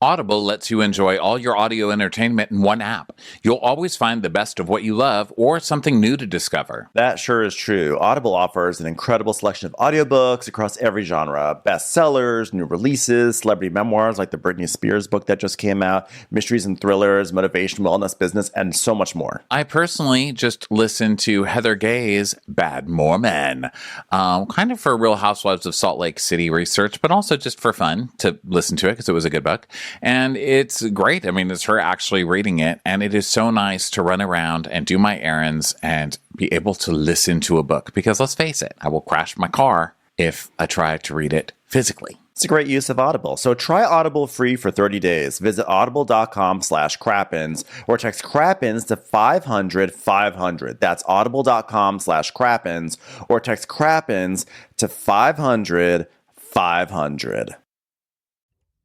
Audible lets you enjoy all your audio entertainment in one app. You'll always find the best of what you love or something new to discover. That sure is true. Audible offers an incredible selection of audiobooks across every genre. Bestsellers, new releases, celebrity memoirs like the Britney Spears book that just came out, mysteries and thrillers, motivation, wellness, business, and so much more. I personally just listened to Heather Gay's Bad Mormon, kind of for Real Housewives of Salt Lake City research, but also just for fun to listen to it because it was a good book. And it's great. I mean, it's her actually reading it. And it is so nice to run around and do my errands and be able to listen to a book. Because let's face it, I will crash my car if I try to read it physically. It's a great use of Audible. So try Audible free for 30 days. Visit audible.com/crappins or text crappins to 500-500. That's audible.com/crappins or text crappins to 500-500.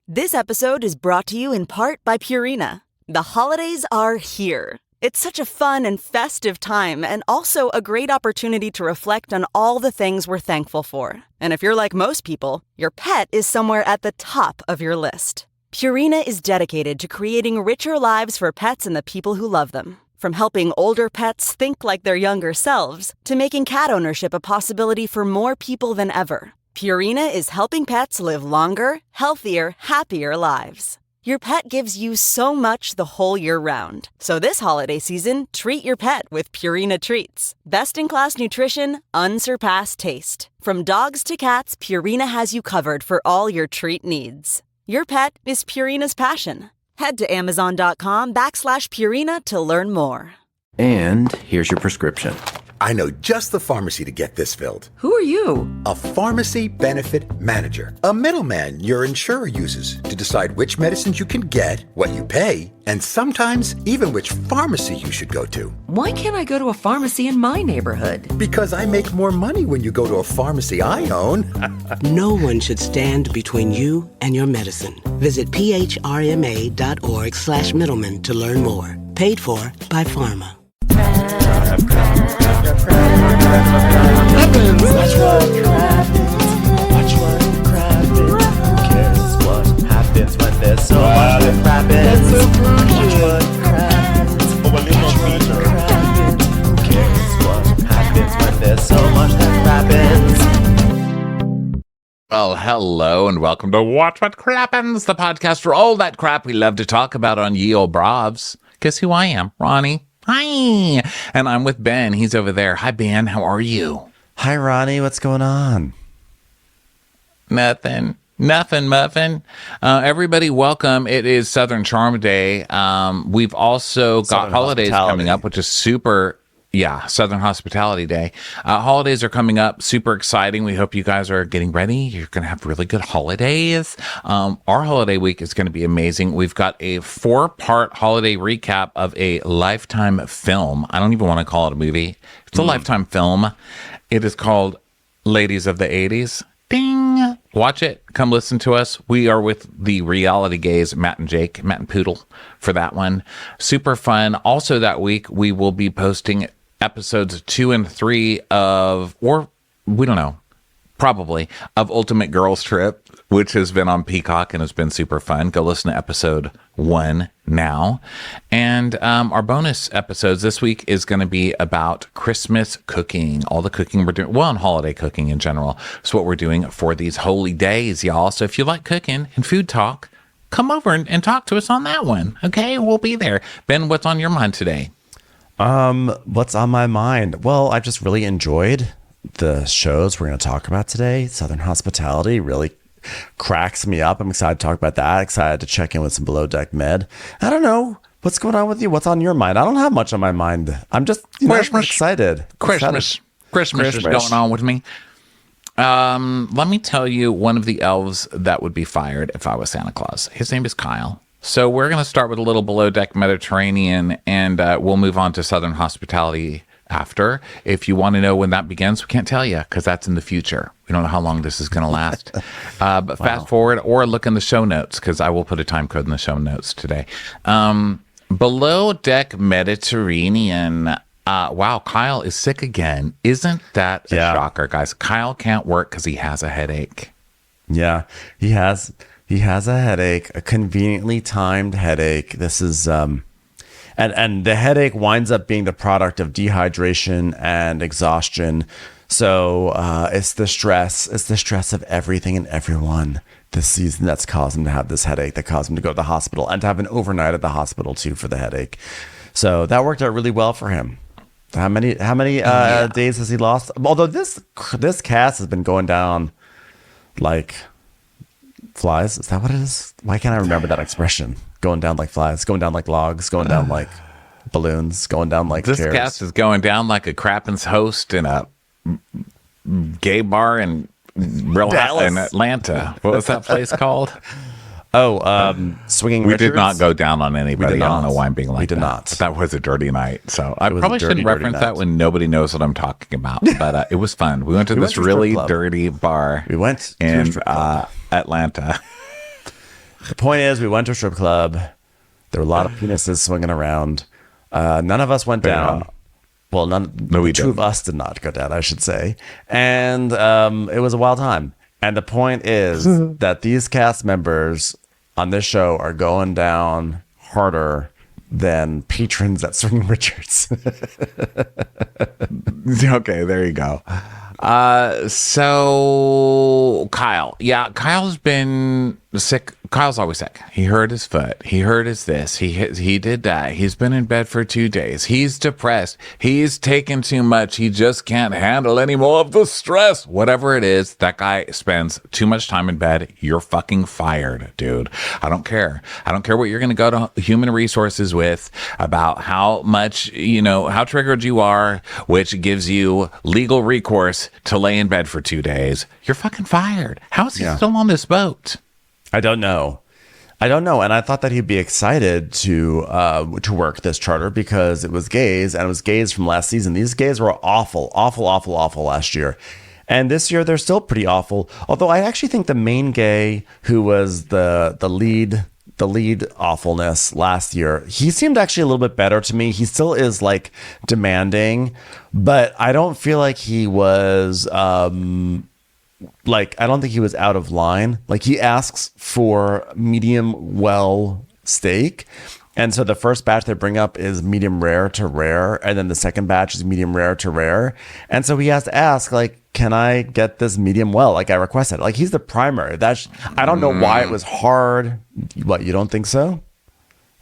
This episode is brought to you in part by Purina. The holidays are here. It's such a fun and festive time and also a great opportunity to reflect on all the things we're thankful for. And if you're like most people, your pet is somewhere at the top of your list. Purina is dedicated to creating richer lives for pets and the people who love them. From helping older pets think like their younger selves to making cat ownership a possibility for more people than ever. Purina is helping pets live longer, healthier, happier lives. Your pet gives you so much the whole year round. So this holiday season, treat your pet with Purina Treats. Best-in-class nutrition, unsurpassed taste. From dogs to cats, Purina has you covered for all your treat needs. Your pet is Purina's passion. Head to amazon.com/Purina to learn more. And here's your prescription. I know just the pharmacy to get this filled. Who are you? A pharmacy benefit manager. A middleman your insurer uses to decide which medicines you can get, what you pay, and sometimes even which pharmacy you should go to. Why can't I go to a pharmacy in my neighborhood? Because I make more money when you go to a pharmacy I own. No one should stand between you and your medicine. Visit phrma.org/middleman to learn more. Paid for by Pharma. Watch what crappens. Who cares what happens when there's so much that crappens? Watch what crappens. Who cares what happens when there's so much that crappens? Well, hello and welcome to Watch What Crappens, the podcast for all that crap we love to talk about on Ye Olde Bravs. Guess who I am? Ronnie. Hi. And I'm with Ben. He's over there. Hi, Ben. How are you? Hi, Ronnie. What's going on? Nothing, muffin. Everybody, welcome. It is Southern Charm Day. We've also got holidays coming up, which is super. Yeah, Southern Hospitality Day. Holidays are coming up. Super exciting. We hope you guys are getting ready. You're going to have really good holidays. Our holiday week is going to be amazing. We've got a 4-part holiday recap of a Lifetime film. I don't even want to call it a movie. It's a Lifetime film. It is called Ladies of the 80s. Ding! Watch it. Come listen to us. We are with the reality gays, Matt and Poodle, for that one. Super fun. Also that week, we will be posting episodes 2 and 3 of, or we don't know, probably, of Ultimate Girls Trip, which has been on Peacock and has been super fun. Go listen to episode 1 now. And our bonus episodes this week is going to be about Christmas cooking, all the cooking we're doing, well, and holiday cooking in general. So what we're doing for these holy days, y'all. So if you like cooking and food talk, come over and talk to us on that one. Okay, we'll be there. Ben, what's on your mind today? What's on my mind? Well, I just really enjoyed the shows we're going to talk about today. Southern Hospitality really cracks me up. I'm excited to talk about that. Excited to check in with some Below Deck Med. I don't know. What's going on with you? What's on your mind? I don't have much on my mind. I'm just excited. Christmas is going on with me. Let me tell you one of the elves that would be fired if I was Santa Claus. His name is Kyle. So we're going to start with a little Below Deck Mediterranean, and we'll move on to Southern Hospitality after. If you want to know when that begins, we can't tell you because that's in the future. We don't know how long this is going to last. But fast forward or look in the show notes because I will put a time code in the show notes today. Below Deck Mediterranean. Wow, Kyle is sick again. Isn't that a shocker, guys? Kyle can't work because he has a headache. Yeah, he has. He has a headache, a conveniently timed headache. This is and the headache winds up being the product of dehydration and exhaustion. So it's the stress of everything and everyone this season that's caused him to have this headache, that caused him to go to the hospital and to have an overnight at the hospital too for the headache. So that worked out really well for him. How many days has he lost? Although this cast has been going down like flies. Is that what it is? Why can't I remember that expression? Going down like flies, going down like logs, going down like balloons, going down like this chairs. cast is going down like a Crappens host in a gay bar in Atlanta. What was that place called? Swinging We Richards? did not go down on anybody. I don't know why I'm being like We did that. not. But that was a dirty night. So I was probably a dirty, shouldn't reference dirty that night. when nobody knows what I'm talking about. But it was fun. We went to this to a really strip club. dirty bar We went to a in strip club. Atlanta. The point is, we went to a strip club. There were a lot of penises swinging around. None of us went down. Well, we two of didn't. us did not go down, I should say. And it was a wild time. And the point is that these cast members on this show are going down harder than patrons at Swinging Richards. Okay, there you go. So Kyle. Yeah, Kyle's been sick. Kyle's always sick. He hurt his foot. He hurt his this. He did that. He's been in bed for 2 days. He's depressed. He's taken too much. He just can't handle any more of the stress. Whatever it is, that guy spends too much time in bed. You're fucking fired, dude. I don't care. I don't care what you're going to go to human resources with about how much, how triggered you are, which gives you legal recourse to lay in bed for 2 days. You're fucking fired. How is he still on this boat? I don't know. And I thought that he'd be excited to work this charter because it was gays, and it was gays from last season. These gays were awful last year. And this year they're still pretty awful. Although I actually think the main gay who was the lead awfulness last year, he seemed actually a little bit better to me. He still is like demanding, but I don't feel like he was I don't think he was out of line. Like, he asks for medium well steak. And so the first batch they bring up is medium rare to rare. And then the second batch is medium rare to rare. And so he has to ask, like, can I get this medium well? Like I requested. Like, he's the primary. I don't know why it was hard. What, you don't think so?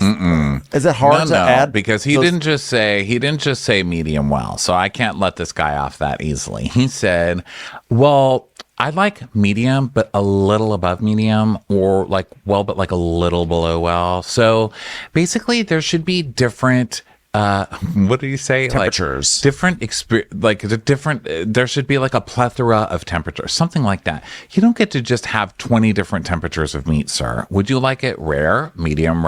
Is it hard to add? Because he didn't just say medium well. So I can't let this guy off that easily. He said, well, I like medium, but a little above medium, or like well, but like a little below well. So basically there should be different, what do you say? Temperatures. There should be like a plethora of temperatures, something like that. You don't get to just have 20 different temperatures of meat, sir. Would you like it rare, medium,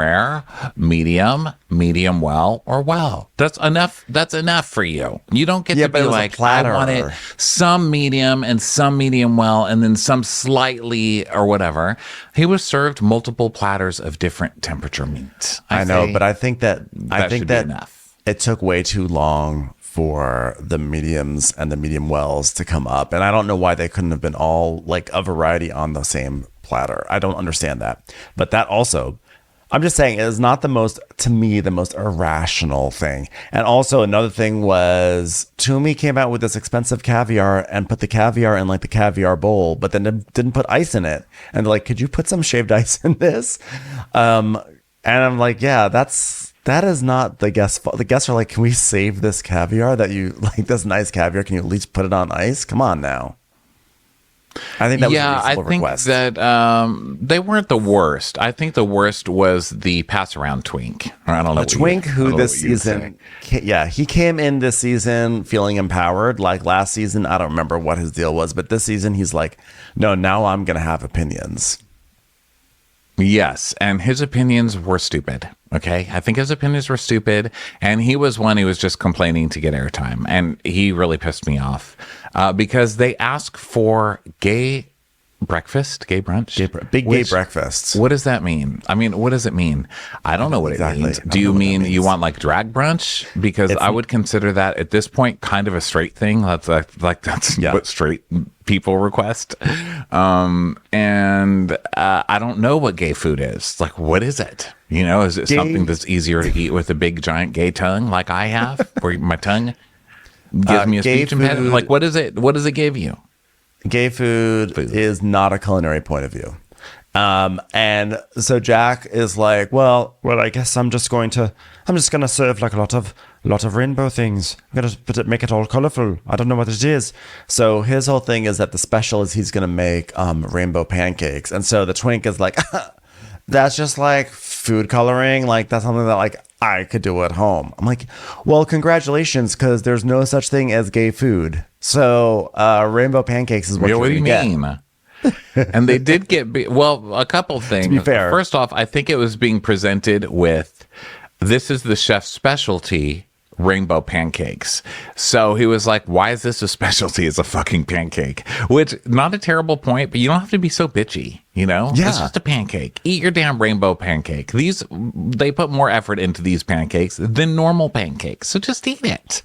medium well, or well? That's enough. That's enough for you. You don't get to be like, I want it some medium and some medium well, and then some slightly or whatever. He was served multiple platters of different temperature meats. I know, but I think that enough. It took way too long for the mediums and the medium wells to come up. And I don't know why they couldn't have been all like a variety on the same platter. I don't understand that. But that also, I'm just saying, is not the most irrational thing. And also another thing was Toomey came out with this expensive caviar and put the caviar in like the caviar bowl, but then didn't put ice in it. And they're like, could you put some shaved ice in this? And I'm like, yeah, that is not the guest fault. The guests are like, can we save this caviar that you like, this nice caviar? Can you at least put it on ice? Come on now. I think that was a reasonable request. That they weren't the worst. I think the worst was the pass around twink. I don't know. The twink who this season, he came in this season feeling empowered. Like last season, I don't remember what his deal was, but this season he's like, no, now I'm going to have opinions. Yes, and his opinions were stupid. Okay, I think his opinions were stupid, and he was one who was just complaining to get airtime, and he really pissed me off because they ask for gay breakfast, gay brunch, gay breakfast. What does that mean? I mean, what does it mean? I don't know what exactly. it means. Do you mean you want like drag brunch? Because I would consider that at this point kind of a straight thing. That's that's what straight people request. And I don't know what gay food is. Like, what is it? You know, is it something that's easier to eat with a big giant gay tongue like I have, where my tongue gives me a speech impediment? Like, what is it? What does it give you? Gay food is not a culinary point of view. And so Jack is like, well, I guess I'm just going to serve like a lot of rainbow things. I'm going to make it all colorful. I don't know what it is. So his whole thing is that the special is he's going to make rainbow pancakes. And so the twink is like, that's just like food coloring. Like that's something that like I could do at home. I'm like, well, congratulations, because there's no such thing as gay food. So rainbow pancakes is what you're going to get. What do you mean? And they did get, a couple things. To be fair. First off, I think it was being presented with, this is the chef's specialty, rainbow pancakes. So he was like, why is this a specialty as a fucking pancake? Which, not a terrible point, but you don't have to be so bitchy, you know? Yeah. It's just a pancake. Eat your damn rainbow pancake. They put more effort into these pancakes than normal pancakes. So just eat it.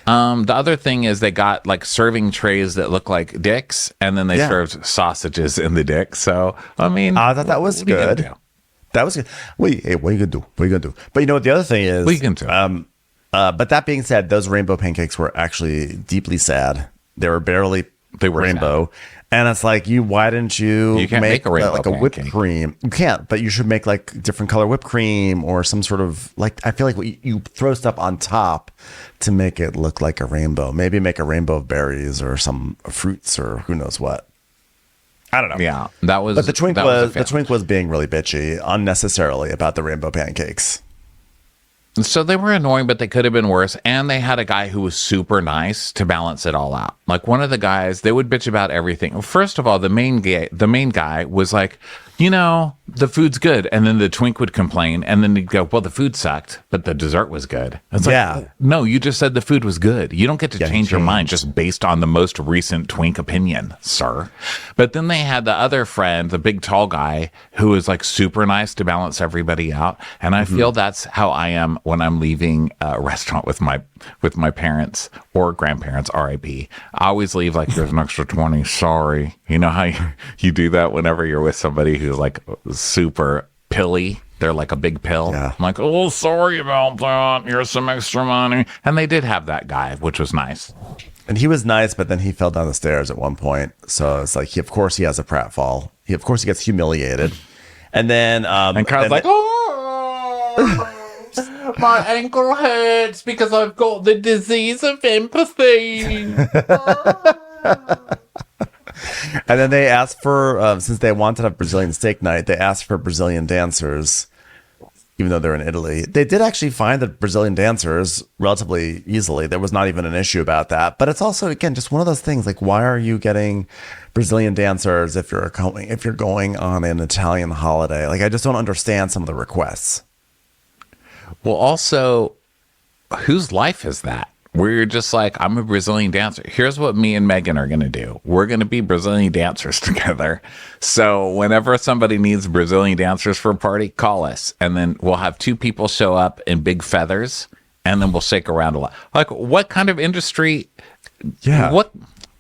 The other thing is they got like serving trays that look like dicks, and then they served sausages in the dick. So, I mean, I thought that was good. That was good. Wait, hey, what are you going to do? But you know what the other thing is? What are you going to do? But that being said, those rainbow pancakes were actually deeply sad. They were rainbow. Sad. And it's like, why didn't you can't make a rainbow like a whipped cream? You can't, but you should make like different color whipped cream or some sort of like, I feel like you throw stuff on top to make it look like a rainbow. Maybe make a rainbow of berries or some fruits or who knows what. I don't know. Yeah, that was. But the twink was being really bitchy unnecessarily about the rainbow pancakes. So they were annoying, but they could have been worse. And they had a guy who was super nice to balance it all out. Like one of the guys, they would bitch about everything. First of all, the main guy was like, you know, the food's good. And then the twink would complain. And then he'd go, well, the food sucked, but the dessert was good. It's like, no, you just said the food was good. You don't get to change your mind just based on the most recent twink opinion, sir. But then they had the other friend, the big tall guy, who was like super nice to balance everybody out. And I feel that's how I am when I'm leaving a restaurant with my parents or grandparents, RIP. I always leave like, there's an extra 20. Sorry. You know how you do that whenever you're with somebody who's like super pilly. They're like a big pill. Yeah. I'm like, oh, sorry about that. Here's some extra money. And they did have that guy, which was nice. And he was nice, but then he fell down the stairs at one point. So it's like, of course he has a pratfall. He gets humiliated. And then... and Kyle's like, oh... My ankle hurts because I've got the disease of empathy. And then they asked for, since they wanted a Brazilian steak night, they asked for Brazilian dancers, even though they're in Italy. They did actually find the Brazilian dancers relatively easily. There was not even an issue about that. But it's also, again, just one of those things. Like, why are you getting Brazilian dancers if you're going on an Italian holiday? Like, I just don't understand some of the requests. Well, also, whose life is that? Where you're just like, I'm a Brazilian dancer. Here's what me and Megan are going to do. We're going to be Brazilian dancers together. So whenever somebody needs Brazilian dancers for a party, call us. And then we'll have 2 people show up in big feathers. And then we'll shake around a lot. Like, what kind of industry? Yeah. What?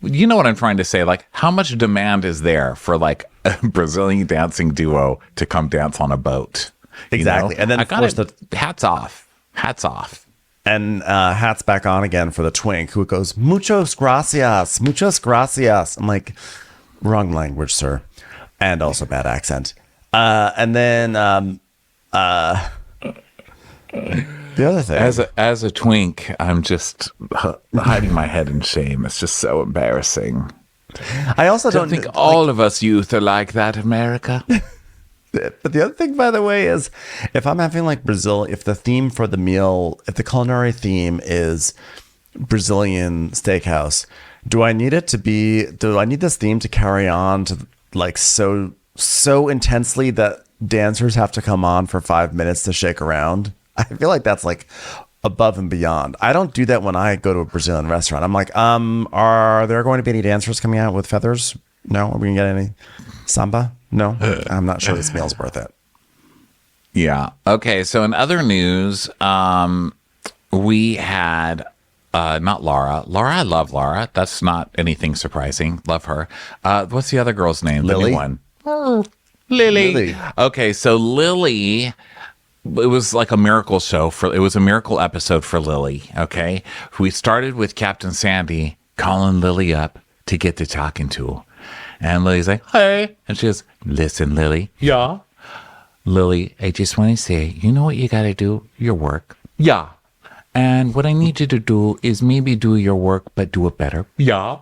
You know what I'm trying to say? Like, how much demand is there for like a Brazilian dancing duo to come dance on a boat? Exactly. You know? And then, of course, hats off. And hats back on again for the twink, who goes, muchos gracias. I'm like, wrong language, sir. And also bad accent. And then the other thing. As a twink, I'm just hiding my head in shame. It's just so embarrassing. I also don't think all of us youth are like that, America. But the other thing, by the way, is if I'm having like Brazil, if the theme for the meal, if the culinary theme is Brazilian steakhouse, do I need this theme to carry on to like so intensely that dancers have to come on for 5 minutes to shake around? I feel like that's like above and beyond. I don't do that when I go to a Brazilian restaurant. I'm like, are there going to be any dancers coming out with feathers? No? Are we going to get any samba? No? I'm not sure this meal's worth it. Yeah. Okay. So in other news, we had not Laura. Laura, I love Laura. That's not anything surprising. Love her. What's the other girl's name? Lily. The new one. Oh, Lily. Okay. So Lily, it was like a miracle show it was a miracle episode for Lily. Okay. We started with Captain Sandy calling Lily up to get to talking to her. And Lily's like, hey. And she goes, listen, Lily. Yeah. Lily, I just want to say, you know what you got to do? Your work. Yeah. And what I need you to do is maybe do your work, but do it better. Yeah.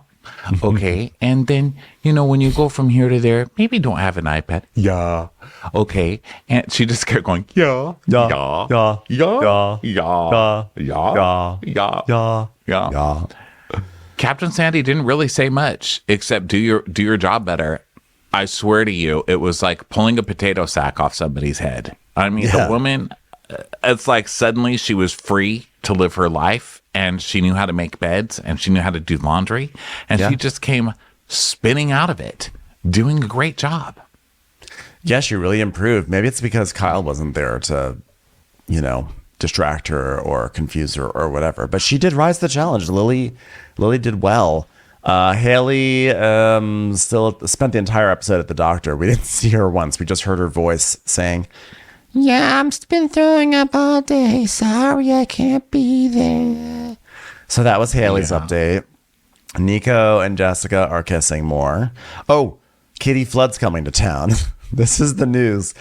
Okay. And then, when you go from here to there, maybe don't have an iPad. Yeah. Okay. And she just kept going, yeah. Yeah. Yeah. Yeah. Yeah. Yeah. Yeah. Yeah. Yeah. Yeah. Captain Sandy didn't really say much except do your job better. I swear to you, it was like pulling a potato sack off somebody's head. I mean, the woman, it's like suddenly she was free to live her life, and she knew how to make beds, and she knew how to do laundry, and she just came spinning out of it, doing a great job. Yeah, she really improved. Maybe it's because Kyle wasn't there to, distract her or confuse her or whatever. But she did rise to the challenge. Lily did well. Haley still spent the entire episode at the doctor. We didn't see her once. We just heard her voice saying, yeah, I've been throwing up all day. Sorry, I can't be there. So that was Haley's update. Nico and Jessica are kissing more. Oh, Katie Flood's coming to town. This is the news.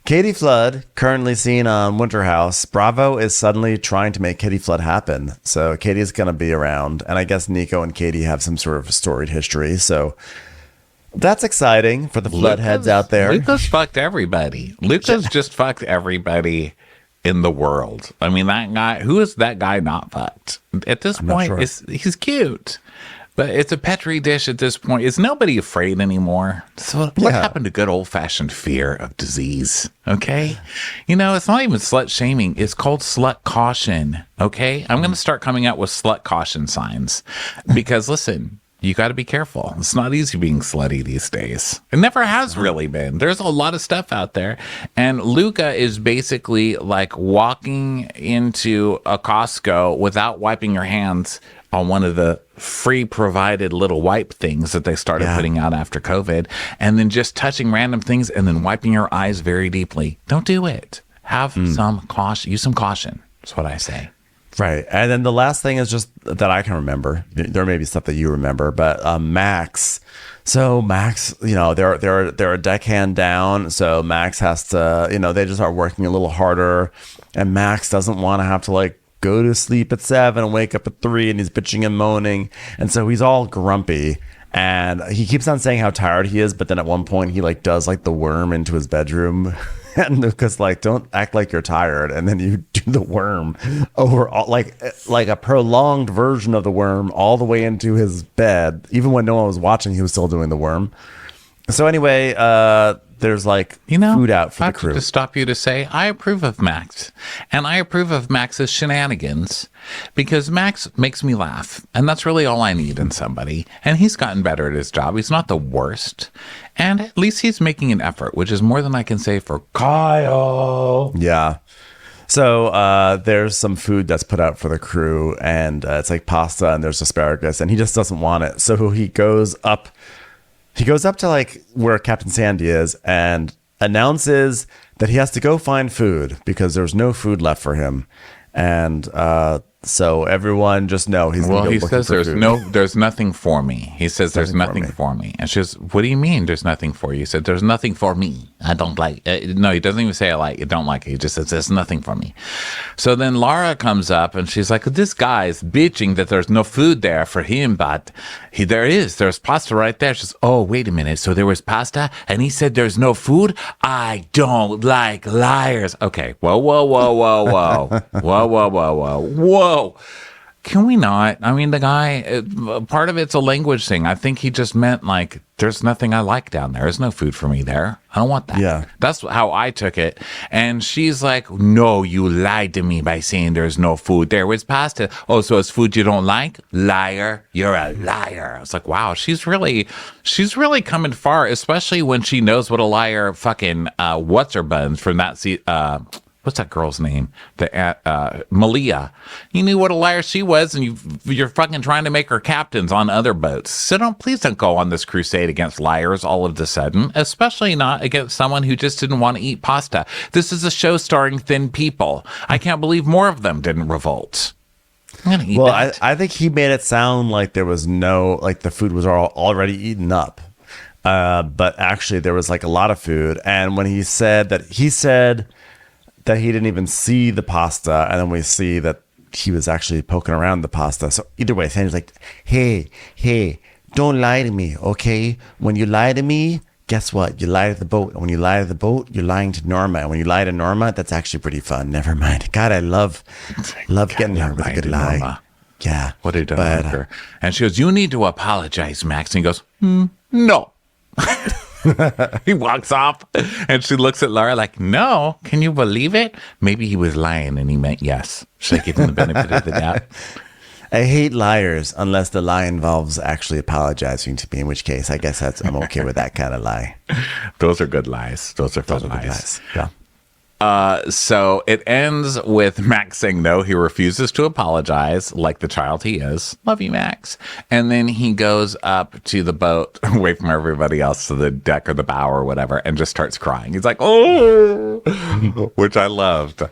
Katie Flood, currently seen on Winter House. Bravo is suddenly trying to make Katie Flood happen. So Katie's going to be around. And I guess Nico and Katie have some sort of storied history. So that's exciting for the Flood heads out there. Lucas fucked everybody. Lucas just fucked everybody in the world. I mean, that guy, who is that guy not fucked? At this point, he's cute. But it's a petri dish at this point. Is nobody afraid anymore? So what happened to good old-fashioned fear of disease? Okay? It's not even slut shaming. It's called slut caution. Okay? I'm going to start coming out with slut caution signs. Because, listen, you got to be careful. It's not easy being slutty these days. It never has really been. There's a lot of stuff out there. And Luca is basically like walking into a Costco without wiping your hands on one of the free provided little wipe things that they started putting out after COVID, and then just touching random things and then wiping your eyes very deeply. Don't do it. Have some caution. Use some caution. That's what I say. Right. And then the last thing is just that I can remember. There may be stuff that you remember, but Max. So Max, they're a deckhand down. So Max has to, they just are working a little harder, and Max doesn't want to have to go to sleep at 7 and wake up at 3, and he's bitching and moaning. And so he's all grumpy, and he keeps on saying how tired he is. But then at one point he does the worm into his bedroom. And Lucas don't act like you're tired. And then you do the worm over like a prolonged version of the worm all the way into his bed. Even when no one was watching, he was still doing the worm. So anyway, there's food out for the crew. I have to stop you to say, I approve of Max. And I approve of Max's shenanigans because Max makes me laugh. And that's really all I need in somebody. And he's gotten better at his job. He's not the worst. And at least he's making an effort, which is more than I can say for Kyle. Yeah. So there's some food that's put out for the crew. And it's pasta and there's asparagus. And he just doesn't want it. So he goes up. He goes up to where Captain Sandy is and announces that he has to go find food because there's no food left for him. And so everyone just know he's he says there's nothing for me. He says there's nothing for me. And she says, what do you mean there's nothing for you? He said, there's nothing for me. I don't like it. No, he doesn't even say I don't like it. He just says there's nothing for me. So then Laura comes up and she's like, this guy's bitching that there's no food there for him, but there's pasta right there. She says, oh, wait a minute. So there was pasta and he said there's no food? I don't like liars. Okay. Whoa. Whoa. Can we not? I mean, the guy, part of it's a language thing. I think he just meant like, there's nothing I like down there. There's no food for me there. I don't want that. Yeah. That's how I took it. And she's like, no, you lied to me by saying there's no food there. It's pasta. Oh, so it's food you don't like? Liar. You're a liar. I was like, wow, she's really coming far, especially when she knows what a liar fucking, what's her buns from that, what's that girl's name? Malia. You knew what a liar she was, and you're fucking trying to make her captains on other boats. So please don't go on this crusade against liars all of a sudden, especially not against someone who just didn't want to eat pasta. This is a show starring thin people. I can't believe more of them didn't revolt. I'm gonna eat that. I think he made it sound like there was the food was already eaten up. But actually there was like a lot of food. And when he said that he didn't even see the pasta, and then we see that he was actually poking around the pasta. So either way, Sandy's like, hey, don't lie to me, okay? When you lie to me, guess what? You lie to the boat. And when you lie to the boat, you're lying to Norma. And when you lie to Norma, that's actually pretty fun. Never mind. God, I love getting her with a good lie. Norma. Yeah. What did I her? And she goes, you need to apologize, Max. And he goes, no. He walks off, and she looks at Laura like, no, can you believe it? Maybe he was lying and he meant yes. Should I give him the benefit of the doubt? I hate liars unless the lie involves actually apologizing to me, in which case I guess I'm okay with that kind of lie. Those are good lies. Those are fun lies. Yeah. So it ends with Max saying no. He refuses to apologize like the child he is. Love you, Max. And then he goes up to the boat away from everybody else to the deck or the bow or whatever and just starts crying. He's like, oh, which I loved.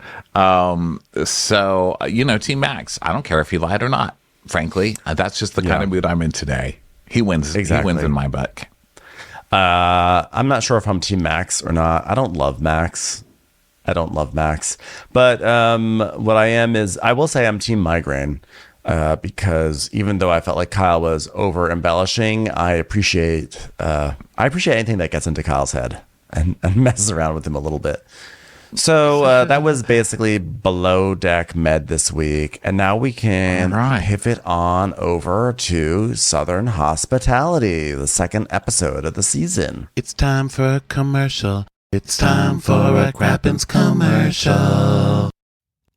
So, Team Max, I don't care if he lied or not. Frankly, that's just the kind of mood I'm in today. He wins. Exactly. He wins in my book. I'm not sure if I'm Team Max or not. I don't love Max. But what I am is, I will say I'm Team Migraine, because even though I felt like Kyle was over embellishing, I appreciate anything that gets into Kyle's head and messes around with him a little bit. So that was basically Below Deck Med this week, and now we can pivot on over to Southern Hospitality, the second episode of the season. It's time for a commercial. It's time for a Crappens commercial.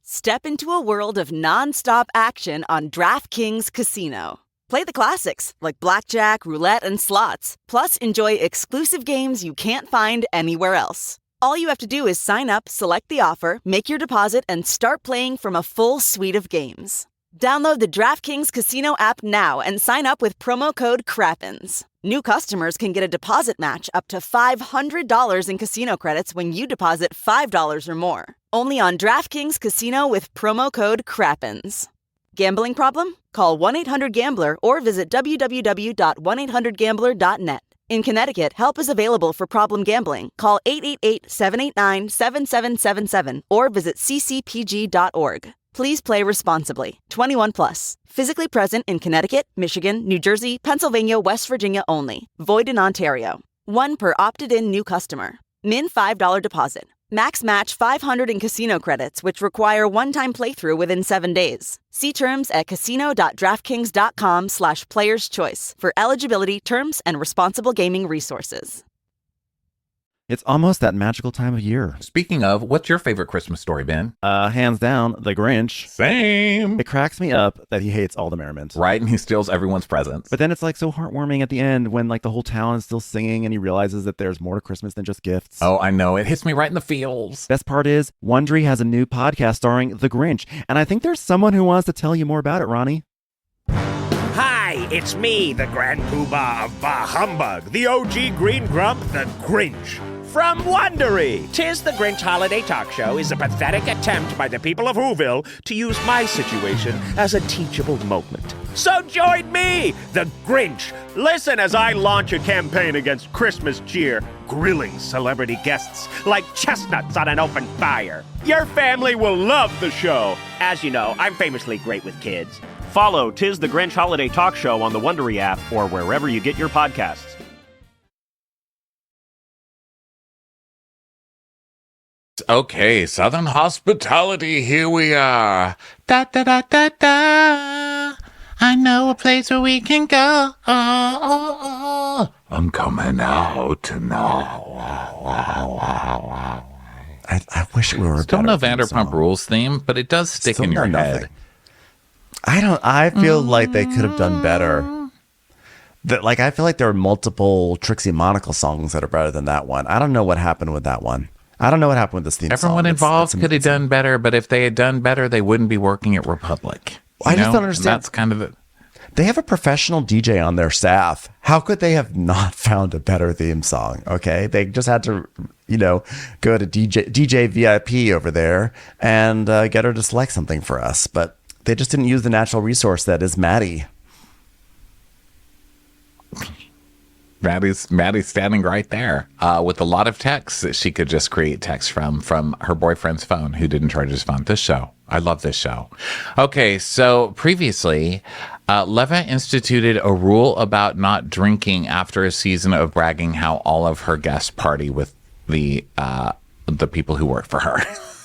Step into a world of nonstop action on DraftKings Casino. Play the classics like blackjack, roulette, and slots. Plus, enjoy exclusive games you can't find anywhere else. All you have to do is sign up, select the offer, make your deposit, and start playing from a full suite of games. Download the DraftKings Casino app now and sign up with promo code CRAPPENS. New customers can get a deposit match up to $500 in casino credits when you deposit $5 or more. Only on DraftKings Casino with promo code CRAPPENS. Gambling problem? Call 1-800-GAMBLER or visit www.1800gambler.net. In Connecticut, help is available for problem gambling. Call 888-789-7777 or visit ccpg.org. Please play responsibly. 21 plus. Physically present in Connecticut, Michigan, New Jersey, Pennsylvania, West Virginia only. Void in Ontario. One per opted-in new customer. Min $5 deposit. Max match $500 in casino credits, which require one-time playthrough within 7 days. See terms at casino.draftkings.com/playerschoice for eligibility, terms, and responsible gaming resources. It's almost that magical time of year. Speaking of, what's your favorite Christmas story, Ben? Hands down, The Grinch. Same. It cracks me up that he hates all the merriment. Right, and he steals everyone's presents. But then it's like so heartwarming at the end when like the whole town is still singing and he realizes that there's more to Christmas than just gifts. Oh, I know. It hits me right in the feels. Best part is, Wondery has a new podcast starring The Grinch, and I think there's someone who wants to tell you more about it, Ronnie. Hi, it's me, the Grand Poobah of Bah Humbug, the OG Green Grump, the Grinch. From Wondery, 'Tis the Grinch Holiday Talk Show is a pathetic attempt by the people of Whoville to use my situation as a teachable moment. So join me, the Grinch. Listen as I launch a campaign against Christmas cheer, grilling celebrity guests like chestnuts on an open fire. Your family will love the show. As you know, I'm famously great with kids. Follow 'Tis the Grinch Holiday Talk Show on the Wondery app or wherever you get your podcasts. Okay, Southern Hospitality, here we are. Da da da da da. I know a place where we can go. I'm coming out now. I wish we were Still no Vanderpump Rules theme, but it does stick in your head. I feel like they could have done better. I feel like there are multiple Trixie Monacle songs that are better than that one. I don't know what happened with that one. I don't know what happened with this theme song. Everyone involved could have done better, but if they had done better, they wouldn't be working at Republic. I just don't understand. That's kind of it. They have a professional DJ on their staff. How could they have not found a better theme song? Okay. They just had to, go to DJ VIP over there and get her to select something for us. But they just didn't use the natural resource that is Maddie. Maddie's standing right there with a lot of texts that she could just create text from her boyfriend's phone who didn't charge his phone. This show. I love this show. Okay, so previously, Leva instituted a rule about not drinking after a season of bragging how all of her guests party with the people who work for her.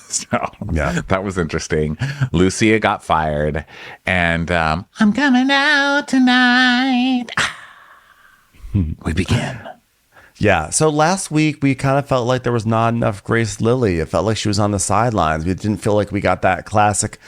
So yeah, that was interesting. Lucia got fired, and I'm coming out tonight. We begin. Yeah. So last week we kind of felt like there was not enough Grace Lily. It felt like she was on the sidelines. We didn't feel like we got that classic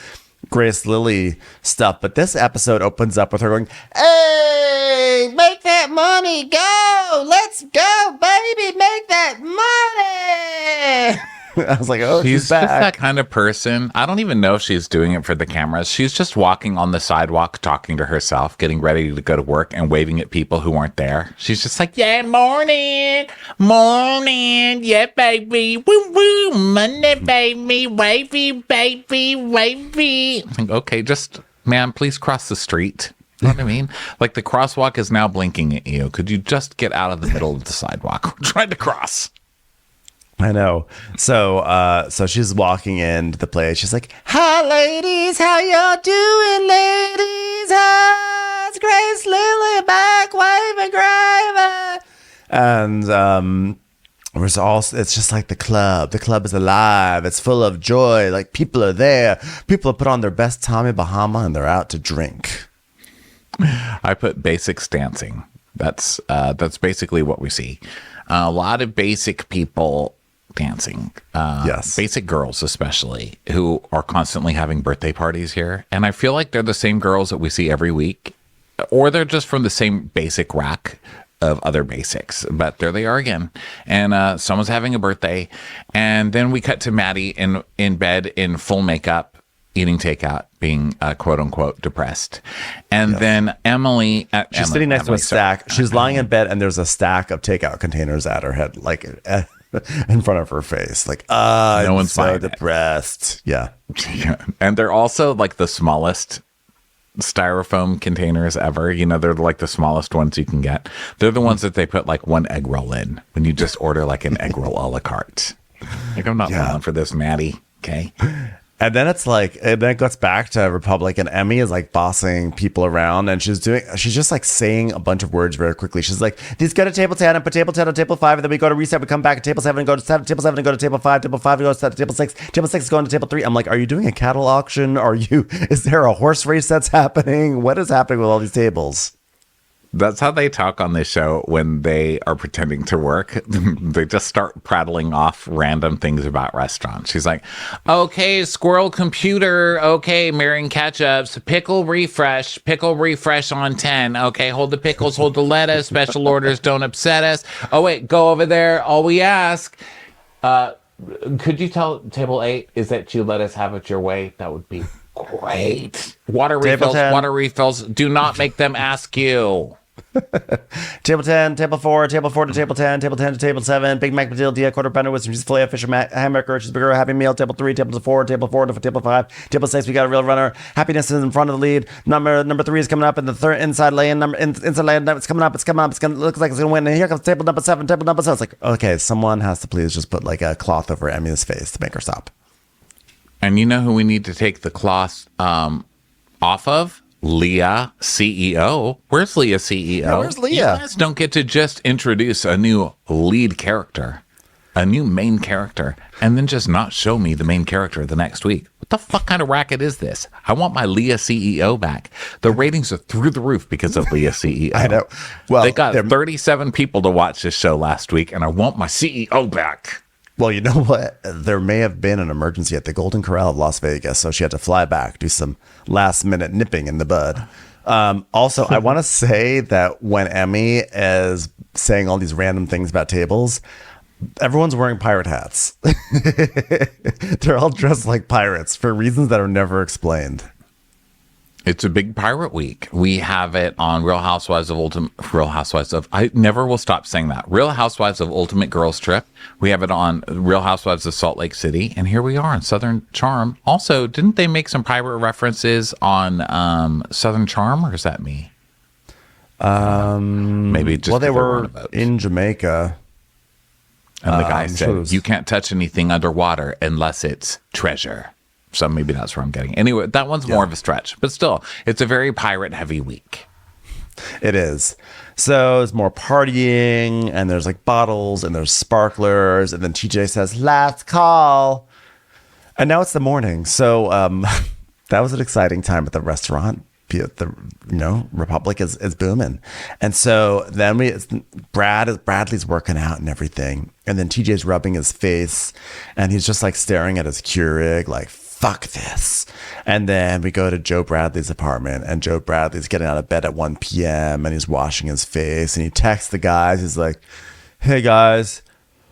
Grace Lily stuff. But this episode opens up with her going, "Hey, make that money go. Let's go, baby. Make that money." I was like, oh, she's back. Just that kind of person. I don't even know if she's doing it for the cameras. She's just walking on the sidewalk, talking to herself, getting ready to go to work and waving at people who aren't there. She's just like, yeah, morning, yeah, baby, woo, woo, Monday, baby, wavy, baby, wavy. Like, okay, just, ma'am, please cross the street. You know what I mean? Like the crosswalk is now blinking at you. Could you just get out of the middle of the sidewalk? We're trying to cross. I know. So she's walking into the place. She's like, "Hi, ladies. How y'all doing, ladies? It's Grace Lily back, waving gravy." And it's just like the club. The club is alive. It's full of joy. Like people are there. People have put on their best Tommy Bahama and they're out to drink. I put basics dancing. That's basically what we see. A lot of basic people dancing. Yes. Basic girls especially, who are constantly having birthday parties here. And I feel like they're the same girls that we see every week, or they're just from the same basic rack of other basics. But there they are again. And someone's having a birthday. And then we cut to Maddie in bed in full makeup, eating takeout, being quote unquote depressed. And then Emily she's sitting next to a stack. She's lying in bed and there's a stack of takeout containers at her head, like in front of her face. Like, no one's so depressed. Yeah. And they're also like the smallest styrofoam containers ever. They're like the smallest ones you can get. They're the ones that they put like one egg roll in when you just order like an egg roll a la carte. Like, I'm not falling for this, Maddie. Okay. And then it goes back to Republic, and Emmy is like bossing people around, and she's just like saying a bunch of words very quickly. She's like, "These go to table 10 and put table 10 on table 5, and then we go to reset. We come back at table 7 and go to table 7 and go to table 5. Table 5 goes to table 6. Table 6 is going to table 3. I'm like, are you doing a cattle auction? Is there a horse race that's happening? What is happening with all these tables? That's how they talk on this show when they are pretending to work. They just start prattling off random things about restaurants. She's like, okay, squirrel computer. Okay, marrying Catchups. Pickle refresh on 10. Okay, hold the pickles, hold the lettuce. Special orders, don't upset us. Oh, wait, go over there. All we ask, could you tell table 8 is that you let us have it your way? That would be great. Water refills. Do not make them ask you. Table 10, table 4 to table 10 to table 7, Big Mac Matilda, quarter pounder with some cheese, filet of fish, hamburger, cheeseburger, Happy Meal, table 3, table 4 to table 5, table 6, we got a real runner. Happiness is in front of the lead. Number 3 is coming up in the third inside lane. Inside lane, it's coming up. It's gonna looks like it's gonna win. And here comes table number 7. It's like, okay, someone has to please just put like a cloth over Emmy's face to make her stop. And you know who we need to take the cloth off of? Leah, CEO. Where's Leah, CEO? Yeah, where's Leah? You guys don't get to just introduce a new lead character. a new main character and then just not show me the main character the next week. What the fuck kind of racket is this? I want my Leah CEO back. The ratings are through the roof because of Leah CEO. I know. Well, they got 37 people to watch this show last week, and I want my CEO back. Well, you know what? There may have been an emergency at the Golden Corral of Las Vegas, so she had to fly back, do some last-minute nipping in the bud. Also, I want to say that when Emmy is saying all these random things about tables, everyone's wearing pirate hats. They're all dressed like pirates for reasons that are never explained. It's a big pirate week. We have it on Real Housewives of I never will stop saying that. Real Housewives of Ultimate Girls Trip. We have it on Real Housewives of Salt Lake City. And here we are on Southern Charm. Also, didn't they make some pirate references on Southern Charm, or is that me? Maybe just they were in Jamaica. And the guy said, you can't touch anything underwater unless it's treasure. So maybe that's where I'm getting. Anyway, that one's more of a stretch, but still, it's a very pirate heavy week. It is. So it's more partying, and there's like bottles, and there's sparklers, and then TJ says, last call. And now it's the morning. So that was an exciting time at the restaurant. Republic is booming. And so then Bradley's working out and everything. And then TJ's rubbing his face, and he's just like staring at his Keurig like, fuck this. And then we go to Joe Bradley's apartment, and Joe Bradley's getting out of bed at 1 p.m. and he's washing his face, and he texts the guys. He's like, hey guys,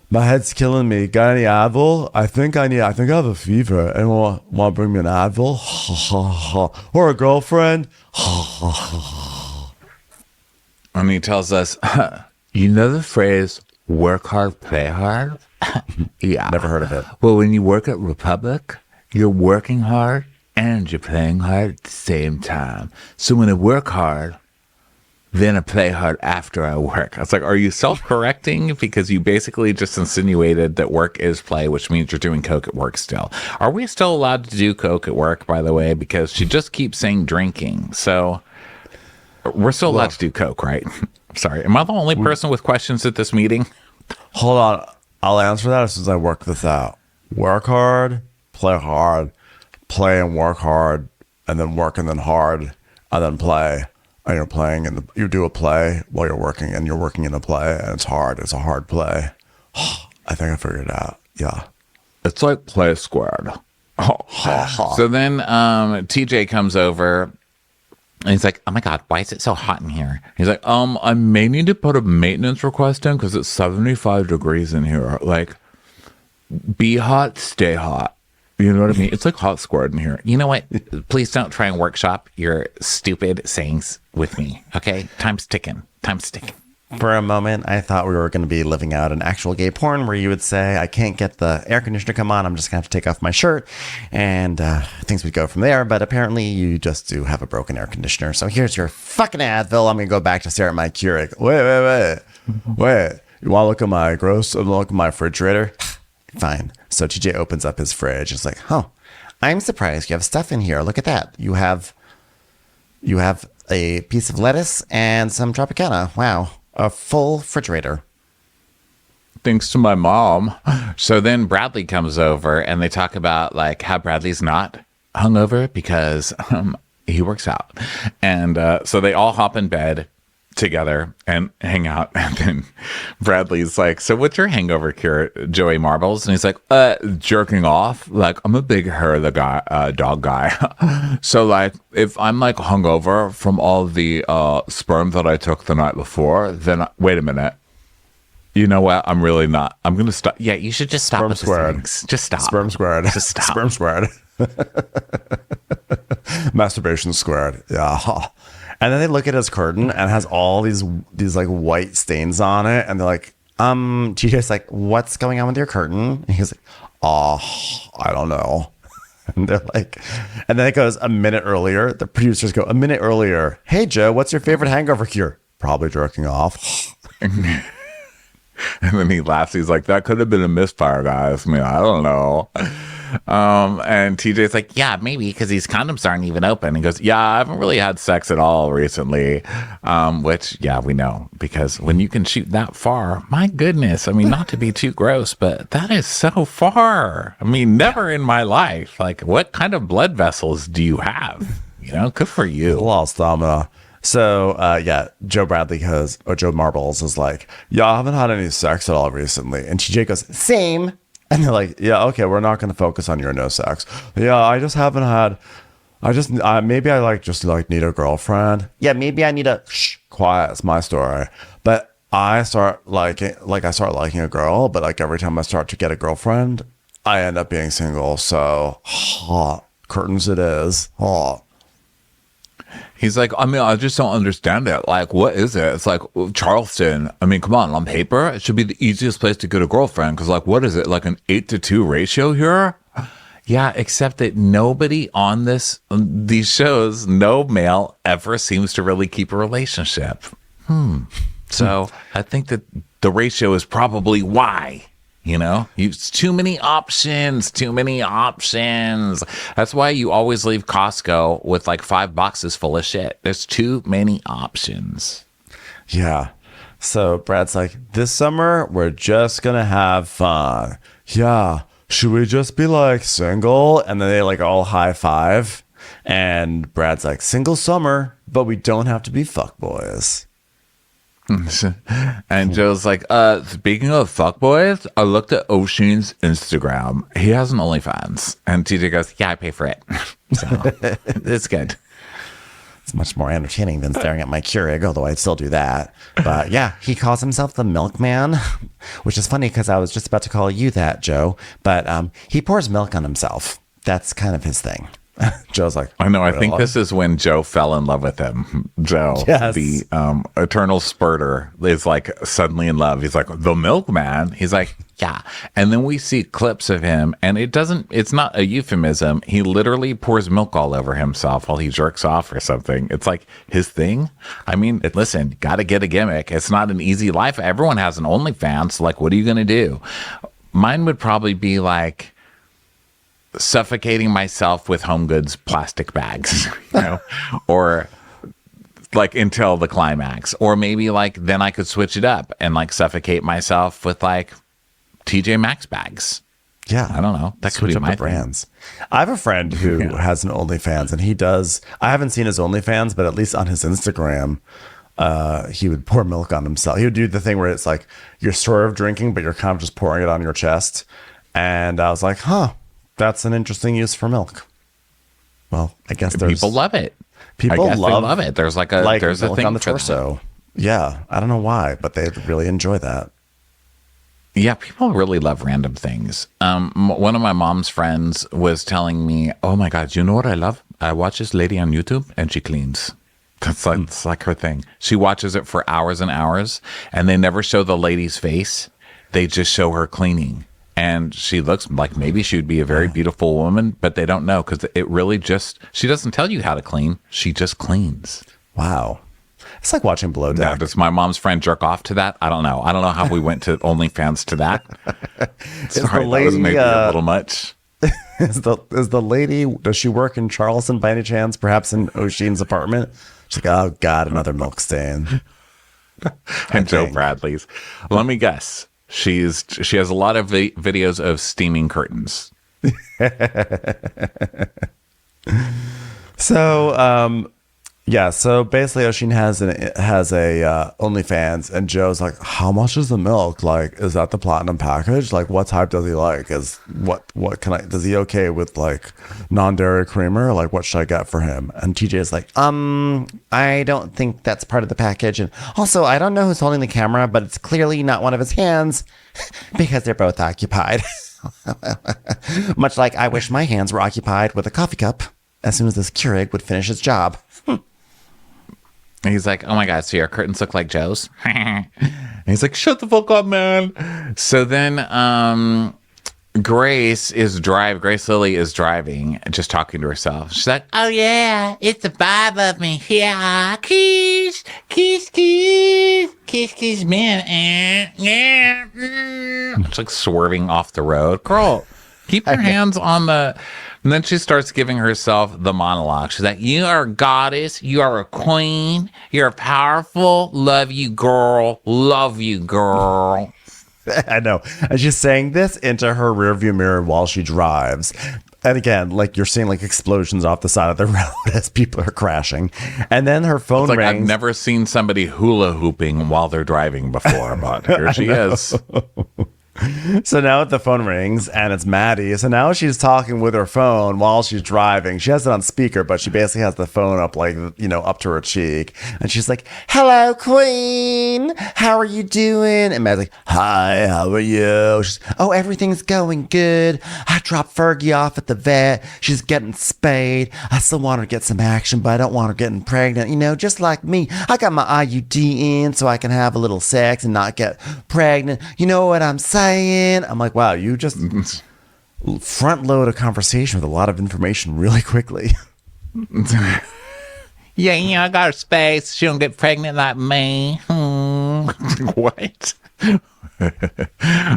my head's killing me. Got any Advil? I think I have a fever. Anyone want to bring me an Advil? Or a girlfriend? And he tells us, you know the phrase, work hard, play hard? Yeah. Never heard of it. Well, when you work at Republic, you're working hard and you're playing hard at the same time. So when I work hard, then I play hard after I work. I was like, are you self-correcting? Because you basically just insinuated that work is play, which means you're doing coke at work still. Are we still allowed to do coke at work, by the way? Because she just keeps saying drinking. So we're still allowed to do coke, right? Sorry. Am I the only person with questions at this meeting? Hold on. I'll answer that as soon as I work this out. Work hard, play and work hard, and then work and then hard, and then play. And you're playing, and you do a play while you're working, and you're working in a play, and it's hard. It's a hard play. I think I figured it out. Yeah. It's like play squared. So then TJ comes over, and he's like, oh my God, why is it so hot in here? He's like, I may need to put a maintenance request in because it's 75 degrees in here. Like, be hot, stay hot. You know what I mean? It's like hot squared in here. You know what? Please don't try and workshop your stupid sayings with me. Okay? Time's ticking. For a moment, I thought we were going to be living out an actual gay porn where you would say, I can't get the air conditioner to come on. I'm just going to have to take off my shirt. And things would go from there. But apparently, you just do have a broken air conditioner. So here's your fucking Advil. I'm going to go back to stare at my Keurig. Wait. You want to look at my refrigerator? Fine. So TJ opens up his fridge. It's like, I'm surprised you have stuff in here. Look at that. You have a piece of lettuce and some Tropicana. Wow. A full refrigerator. Thanks to my mom. So then Bradley comes over and they talk about like how Bradley's not hungover because he works out. And so they all hop in bed together and hang out, and then Bradley's like, so what's your hangover cure, Joey Marbles? And he's like, jerking off. Like, I'm a big hair of the guy, dog guy. So like if I'm like hungover from all the sperm that I took the night before, then wait a minute, you know what, I'm really not, I'm gonna stop. Yeah, you should just stop. Sperm squared. Just stop. Sperm squared. Just stop. Sperm squared. Masturbation squared. Yeah. And then they look at his curtain and it has all these like white stains on it. And they're like, TJ's like, what's going on with your curtain? And he's like, I don't know. And they're like, and then it goes a minute earlier. The producers go, a minute earlier. Hey, Joe, what's your favorite hangover cure? Probably jerking off. And then he laughs. He's like, that could have been a misfire, guys. I mean, I don't know. And TJ's like, yeah, maybe because these condoms aren't even open. He goes, yeah, I haven't really had sex at all recently. Which, yeah, we know, because when you can shoot that far, my goodness, I mean, not to be too gross, but that is so far. I mean, never in my life. Like, what kind of blood vessels do you have? You know, good for you. Lost stamina. So, Joe Marbles is like, yeah, I haven't had any sex at all recently. And TJ goes, same. And they're like, yeah, okay, we're not going to focus on your no sex. Yeah, I just haven't had, maybe I just need a girlfriend. Yeah, maybe I need a, quiet, it's my story. But I start liking a girl, but like every time I start to get a girlfriend, I end up being single. So, hot. Curtains it is. Hot. He's like, I mean, I just don't understand it. Like, what is it? It's like, Charleston. I mean, come on paper, it should be the easiest place to get a girlfriend. Because, like, what is it? Like an 8-to-2 ratio here? Yeah, except that nobody on these shows, no male ever seems to really keep a relationship. So I think that the ratio is probably why. You know, it's too many options. That's why you always leave Costco with like 5 boxes full of shit. There's too many options. Yeah. So Brad's like, this summer, we're just going to have fun. Yeah. Should we just be like single? And then they like all high five. And Brad's like, single summer, but we don't have to be fuckboys. And Joe's like, speaking of fuckboys, I looked at Oshin's Instagram. He has an OnlyFans. And TJ goes, yeah, I pay for it. So it's good. It's much more entertaining than staring at my Keurig, although I'd still do that. But yeah, he calls himself the milkman, which is funny because I was just about to call you that, Joe. But he pours milk on himself. That's kind of his thing. Joe's like, I know. I think this is when Joe fell in love with him. Joe, yes. The eternal spurter, is like suddenly in love. He's like, the milkman. He's like, yeah. And then we see clips of him, and it's not a euphemism. He literally pours milk all over himself while he jerks off or something. It's like his thing. I mean, listen, got to get a gimmick. It's not an easy life. Everyone has an OnlyFans. So like, what are you going to do? Mine would probably be like, suffocating myself with Home Goods plastic bags, you know, or like until the climax, or maybe like then I could switch it up and like suffocate myself with like TJ Maxx bags. Yeah, I don't know. That could be my brands. I have a friend who has an OnlyFans, and he does. I haven't seen his OnlyFans, but at least on his Instagram, he would pour milk on himself. He would do the thing where it's like you're sort of drinking, but you're kind of just pouring it on your chest. And I was like, huh. That's an interesting use for milk. Well, I guess people love it. People love it. There's there's a thing on the torso. Yeah, I don't know why, but they really enjoy that. Yeah, people really love random things. One of my mom's friends was telling me, "Oh my God, you know what I love? I watch this lady on YouTube and she cleans." That's like her thing. She watches it for hours and hours, and they never show the lady's face. They just show her cleaning. And she looks like maybe she would be a very beautiful woman, but they don't know because it really she doesn't tell you how to clean. She just cleans. Wow. It's like watching Below Deck. Now, does my mom's friend jerk off to that? I don't know. I don't know how we went to OnlyFans to that. Sorry, that was maybe a little much. Is the lady, does she work in Charleston by any chance? Perhaps in Oshin's apartment? She's like, oh God, another milk stain. And Joe Bradley's. Let me guess. She has a lot of videos of steaming curtains. So basically Oshin has a OnlyFans, and Joe's like, how much is the milk? Like, is that the platinum package? Like, what type does he like? Does he okay with like non-dairy creamer? Like, what should I get for him? And TJ is like, I don't think that's part of the package. And also, I don't know who's holding the camera, but it's clearly not one of his hands because they're both occupied. Much like I wish my hands were occupied with a coffee cup as soon as this Keurig would finish its job. He's like, oh my God, so your curtains look like Joe's? And he's like, shut the fuck up, man. So then Grace Lily is driving, just talking to herself. She's like, oh yeah, it's the vibe of me. Yeah, kiss, man. Yeah. It's like swerving off the road. Girl, Keep your hands on the. And then she starts giving herself the monologue. She's like, you are a goddess. You are a queen. You're powerful. Love you, girl. Love you, girl. I know. And she's saying this into her rearview mirror while she drives. And again, like you're seeing like explosions off the side of the road as people are crashing. And then her phone rings. I've never seen somebody hula hooping while they're driving before, but here she is. So now the phone rings and it's Maddie. So now she's talking with her phone while she's driving. She has it on speaker, but she basically has the phone up like, up to her cheek. And she's like, hello, queen. How are you doing? And Maddie's like, hi, how are you? She's, oh, everything's going good. I dropped Fergie off at the vet. She's getting spayed. I still want her to get some action, but I don't want her getting pregnant. Just like me. I got my IUD in so I can have a little sex and not get pregnant. You know what I'm saying? I'm like, wow, you just front load a conversation with a lot of information really quickly. Yeah, I got her space. She don't get pregnant like me. What?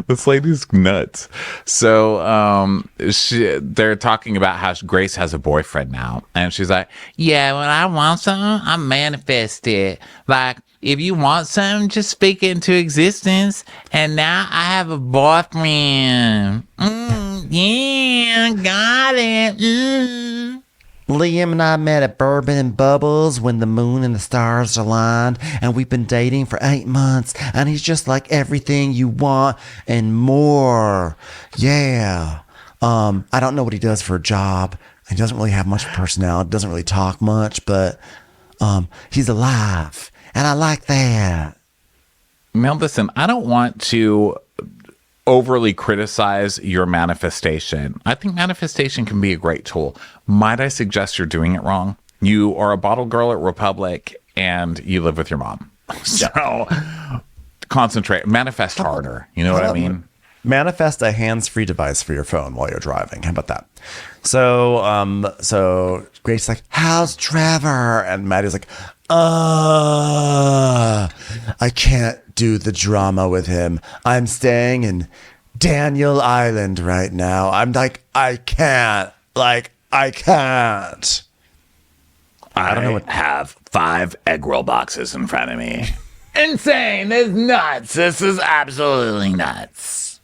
This lady's nuts. So they're talking about how Grace has a boyfriend now. And she's like, yeah, when I want something, I manifest it. Like, if you want something, just speak it into existence. And now I have a boyfriend. Yeah, got it. Liam and I met at Bourbon and Bubbles when the moon and the stars aligned, and we've been dating for 8 months, and he's just like everything you want and more. Yeah. I don't know what he does for a job. He doesn't really have much personality, doesn't really talk much, but he's alive, and I like that. Now, listen, I don't want to overly criticize your manifestation. I think manifestation can be a great tool. Might I suggest you're doing it wrong? You are a bottle girl at Republic and you live with your mom. So concentrate, manifest harder. You know what I mean? Manifest a hands-free device for your phone while you're driving. How about that? So Grace's like, how's Trevor? And Maddie's like, I can't do the drama with him. I'm staying in Daniel Island right now. I'm like, I can't. I don't know what. Have 5 egg roll boxes in front of me. Insane. This is nuts. This is absolutely nuts.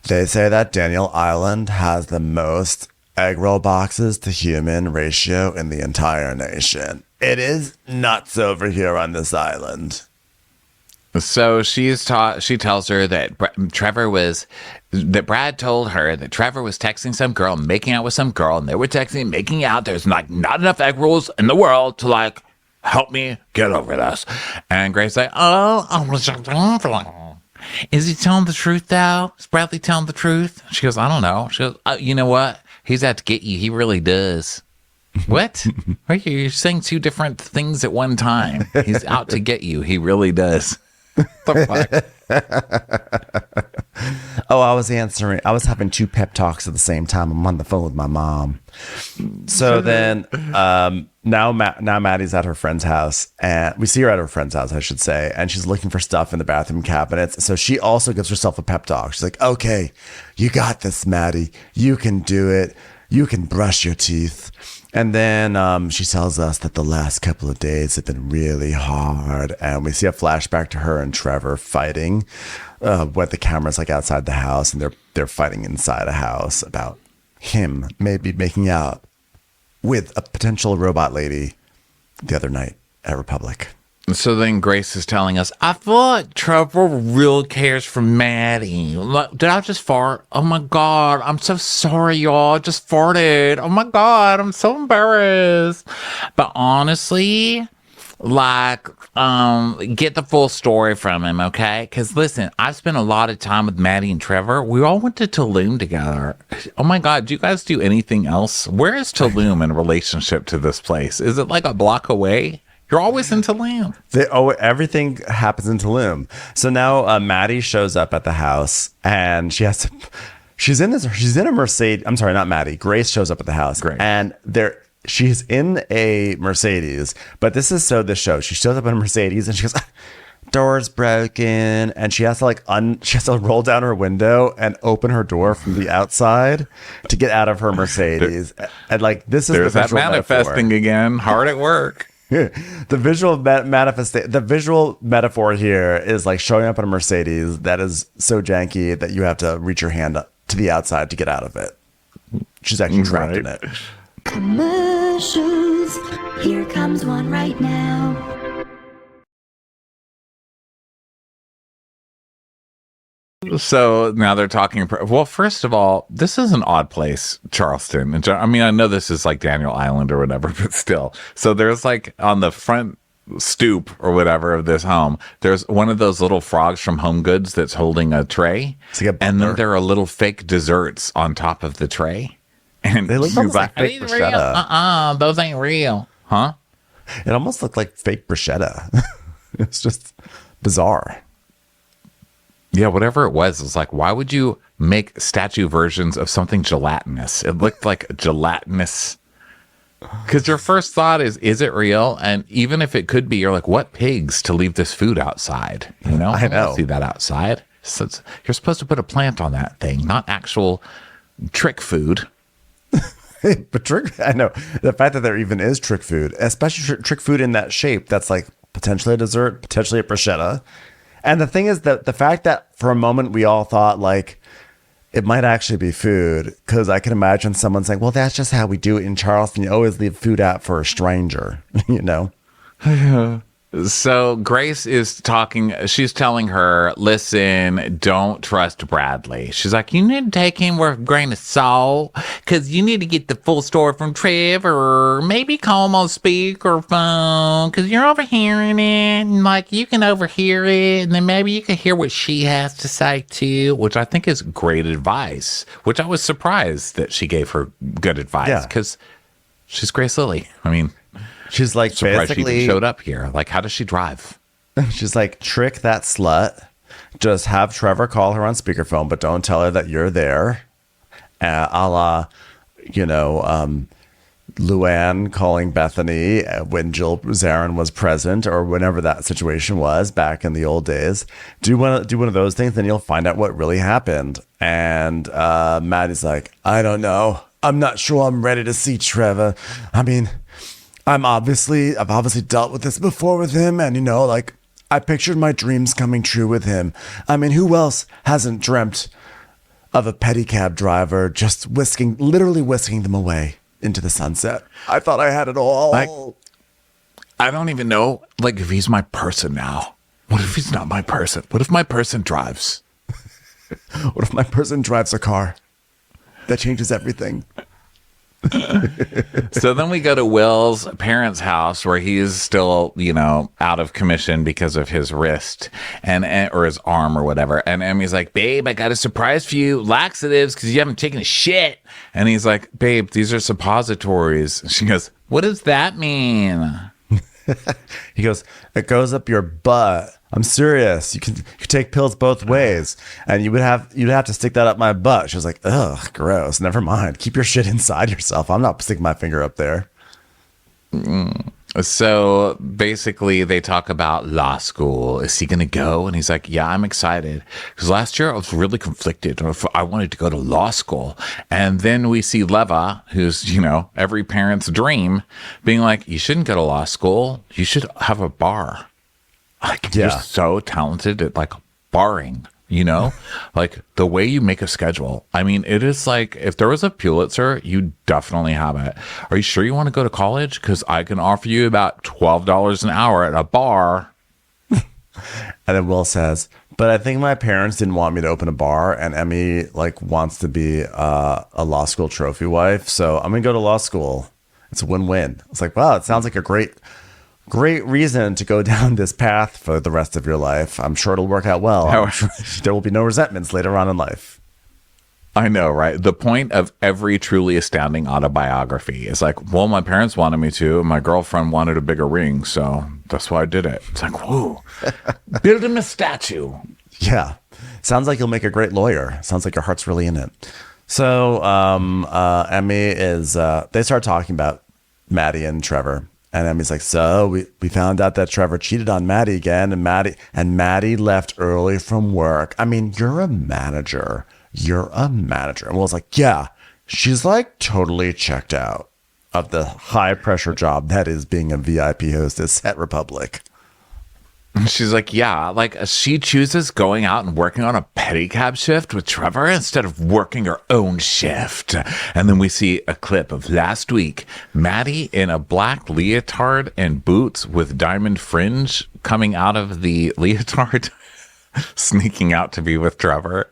They say that Daniel Island has the most egg roll boxes to human ratio in the entire nation. It is nuts over here on this island. So she tells her that Brad told her that Trevor was texting some girl, making out with some girl, and they were texting, making out. There's not enough egg rolls in the world to help me get over this. And Grace's like, is he telling the truth though? Is Bradley telling the truth? She goes, I don't know. She goes, you know what? He's out to get you. He really does. What? You're saying 2 different things at one time. He's out to get you. He really does. The fuck? Oh, I was having 2 pep talks at the same time. I'm on the phone with my mom. So then now Maddie's at her friend's house, and we see her at her friend's house, I should say, and she's looking for stuff in the bathroom cabinets. So she also gives herself a pep talk. She's like, okay, you got this, Maddie. You can do it. You can brush your teeth. And then she tells us that the last couple of days have been really hard. And we see a flashback to her and Trevor fighting with the cameras outside the house. And they're fighting inside a house about him maybe making out with a potential robot lady the other night at Republic. So then Grace is telling us, I feel like Trevor really cares for Maddie. Did I just fart? Oh my God. I'm so sorry, y'all. I just farted. Oh my God. I'm so embarrassed. But honestly, get the full story from him, okay? Because listen, I've spent a lot of time with Maddie and Trevor. We all went to Talum together. Oh my God. Do you guys do anything else? Where is Talum in relationship to this place? Is it like a block away? You're always in Talum. Everything happens in Talum. So now Maddie shows up at the house, and she's in a Mercedes. I'm sorry, not Maddie. Grace shows up at the house, Great. And she's in a Mercedes. But this is the show. She shows up in a Mercedes, and she goes, door's broken, and she has to like she has to roll down her window and open her door from the outside to get out of her Mercedes. And like this is there's the that manifesting metaphor. again, hard at work. The visual the visual metaphor here is like showing up in a Mercedes that is so janky that you have to reach your hand up to the outside to get out of it. She's actually trapped in it. Commercials. Here comes one right now. So now they're talking. Well, first of all, this is an odd place, Charleston. And I mean, I know this is like Daniel Island or whatever, but still. So there's like on the front stoop or whatever of this home, there's one of those little frogs from Home Goods that's holding a tray. Like and then there are little fake desserts on top of the tray. And they look like fake bruschetta. Those ain't real. Huh? It almost looked like fake bruschetta. It's just bizarre. Yeah, whatever it was like, why would you make statue versions of something gelatinous? It looked like gelatinous. Because your first thought is it real? And even if it could be, you're like, what pigs to leave this food outside? You know? I know. Don't see that outside. So you're supposed to put a plant on that thing, not actual trick food. But I know. The fact that there even is trick food, especially trick food in that shape, that's like potentially a dessert, potentially a bruschetta. And the thing is that the fact that for a moment we all thought like it might actually be food, because I can imagine someone saying, well, that's just how we do it in Charleston. You always leave food out for a stranger, you know? So Grace is talking. She's telling her, listen, don't trust Bradley. She's like, you need to take him with a grain of salt because you need to get the full story from Trev, or maybe call him on speakerphone because you're overhearing it. And like you can overhear it. And then maybe you can hear what she has to say too, which I think is great advice, which I was surprised that she gave her good advice because she's Grace Lilly. I mean, she's like, basically she showed up here. Like, how does she drive? She's like, trick that slut. Just have Trevor call her on speakerphone, but don't tell her that you're there. A la, you know, Luann calling Bethany when Jill Zarin was present, or whenever that situation was back in the old days. Do one of those things, then you'll find out what really happened. And Maddie's like, I don't know. I'm not sure I'm ready to see Trevor. I mean, I've obviously dealt with this before with him, and you know, like I pictured my dreams coming true with him. I mean, who else hasn't dreamt of a pedicab driver just literally whisking them away into the sunset? I thought I had it all. Like, I don't even know, like, if he's my person now. What if he's not my person? What if my person drives? What if my person drives a car? That changes everything. So then we go to Will's parents' house where he is still, you know, out of commission because of his wrist or his arm or whatever. And Emmy's like, babe, I got a surprise for you. Laxatives because you haven't taken a shit. And he's like, babe, these are suppositories. She goes, what does that mean? He goes, it goes up your butt. I'm serious. You can take pills both ways, and you'd have to stick that up my butt. She was like, ugh, gross. Never mind. Keep your shit inside yourself. I'm not sticking my finger up there. So basically they talk about law school. Is he going to go? And he's like, yeah, I'm excited. Because last year I was really conflicted. I wanted to go to law school. And then we see Leva, who's, you know, every parent's dream, being like, you shouldn't go to law school. You should have a bar. Like, you're so talented at like barring, you know, like the way you make a schedule. I mean, it is like, if there was a Pulitzer, you definitely have it. Are you sure you want to go to college? Because I can offer you about $12 an hour at a bar. And then Will says, but I think my parents didn't want me to open a bar, and Emmy like wants to be a law school trophy wife. So I'm going to go to law school. It's a win-win. It's like, wow, it sounds like a great reason to go down this path for the rest of your life. I'm sure it'll work out well. There will be no resentments later on in life. I know, right? The point of every truly astounding autobiography is like, well, my parents wanted me to, and my girlfriend wanted a bigger ring, so that's why I did it. It's like, whoa, build him a statue. Yeah. Sounds like you'll make a great lawyer. Sounds like your heart's really in it. So Emmy is, they start talking about Maddie and Trevor. And Emmy's like, so we found out that Trevor cheated on Maddie again, and Maddie left early from work. I mean, you're a manager. And Will's like, yeah, she's like totally checked out of the high pressure job that is being a VIP hostess at Republic. She's like, yeah, like she chooses going out and working on a pedicab shift with Trevor instead of working her own shift. And then we see a clip of last week, Maddie in a black leotard and boots with diamond fringe coming out of the leotard, sneaking out to be with Trevor.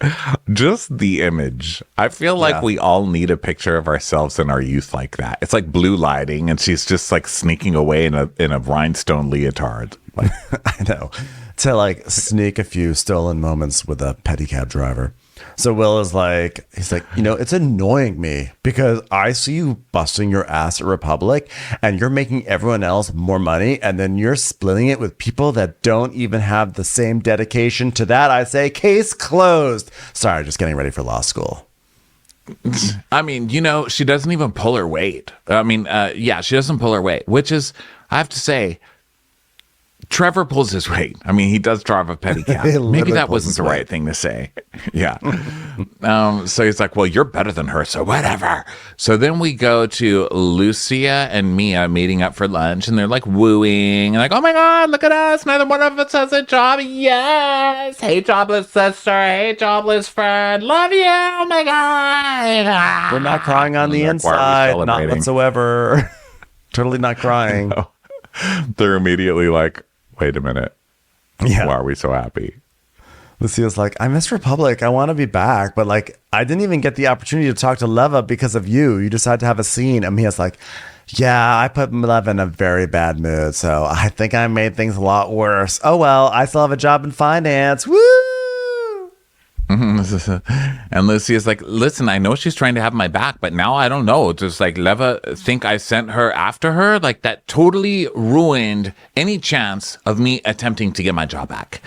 Just the image. I feel like we all need a picture of ourselves in our youth like that. It's like blue lighting, and she's just like sneaking away in a rhinestone leotard. Like, I know, to like sneak a few stolen moments with a pedicab driver. So Will is like, he's like, it's annoying me because I see you busting your ass at Republic and you're making everyone else more money, and then you're splitting it with people that don't even have the same dedication. To that, I say, case closed. Sorry, just getting ready for law school. I mean, she doesn't even pull her weight. I mean, she doesn't pull her weight, which is, I have to say, Trevor pulls his weight. I mean, he does drive a pedicab. Maybe that wasn't the right thing to say. Yeah. So he's like, well, you're better than her, so whatever. So then we go to Lucia and Mia meeting up for lunch, and they're like wooing, and like, oh my God, look at us. Neither one of us has a job. Yes. Hey, jobless sister. Hey, jobless friend. Love you. Oh my God. We're not crying on the inside. Not whatsoever. Totally not crying. They're immediately like, wait a minute. Yeah. Why are we so happy? Lucia's like, I miss Republic. I want to be back. But like, I didn't even get the opportunity to talk to Leva because of you. You decided to have a scene. And Mia's like, yeah, I put Leva in a very bad mood. So I think I made things a lot worse. Oh, well, I still have a job in finance. Woo! And Lucia's like, listen, I know she's trying to have my back, but now I don't know. Just like Leva think I sent her after her. Like that totally ruined any chance of me attempting to get my job back.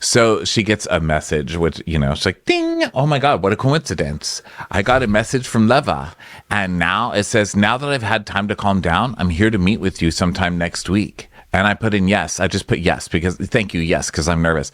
So she gets a message, which, she's like, ding. Oh my God, what a coincidence. I got a message from Leva. And now it says, now that I've had time to calm down, I'm here to meet with you sometime next week. And I put in yes. I just put yes because thank you. Yes. Because I'm nervous.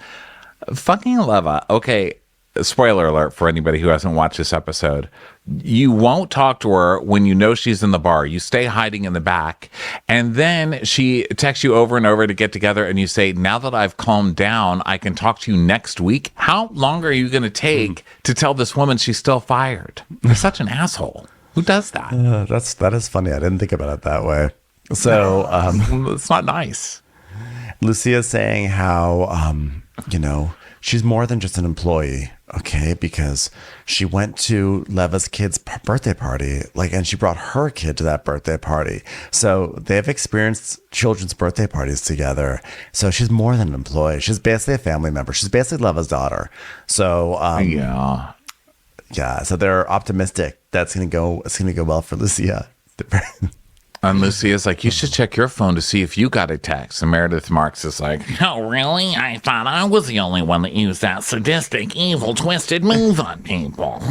Fucking Leva. Okay. Spoiler alert for anybody who hasn't watched this episode. You won't talk to her when you know she's in the bar. You stay hiding in the back. And then she texts you over and over to get together. and you say, now that I've calmed down, I can talk to you next week. How long are you going to take to tell this woman she's still fired? You're such an asshole. Who does that? That is funny. I didn't think about it that way. So it's not nice. Lucia's saying how, she's more than just an employee, okay? Because she went to Leva's kid's birthday party, and she brought her kid to that birthday party. So they've experienced children's birthday parties together. So she's more than an employee. She's basically a family member. She's basically Leva's daughter. So yeah. So they're optimistic that's gonna go well for Lucia. And Lucia's like, you should check your phone to see if you got a text. And Meredith Marks is like, oh, really? I thought I was the only one that used that sadistic, evil, twisted move on people.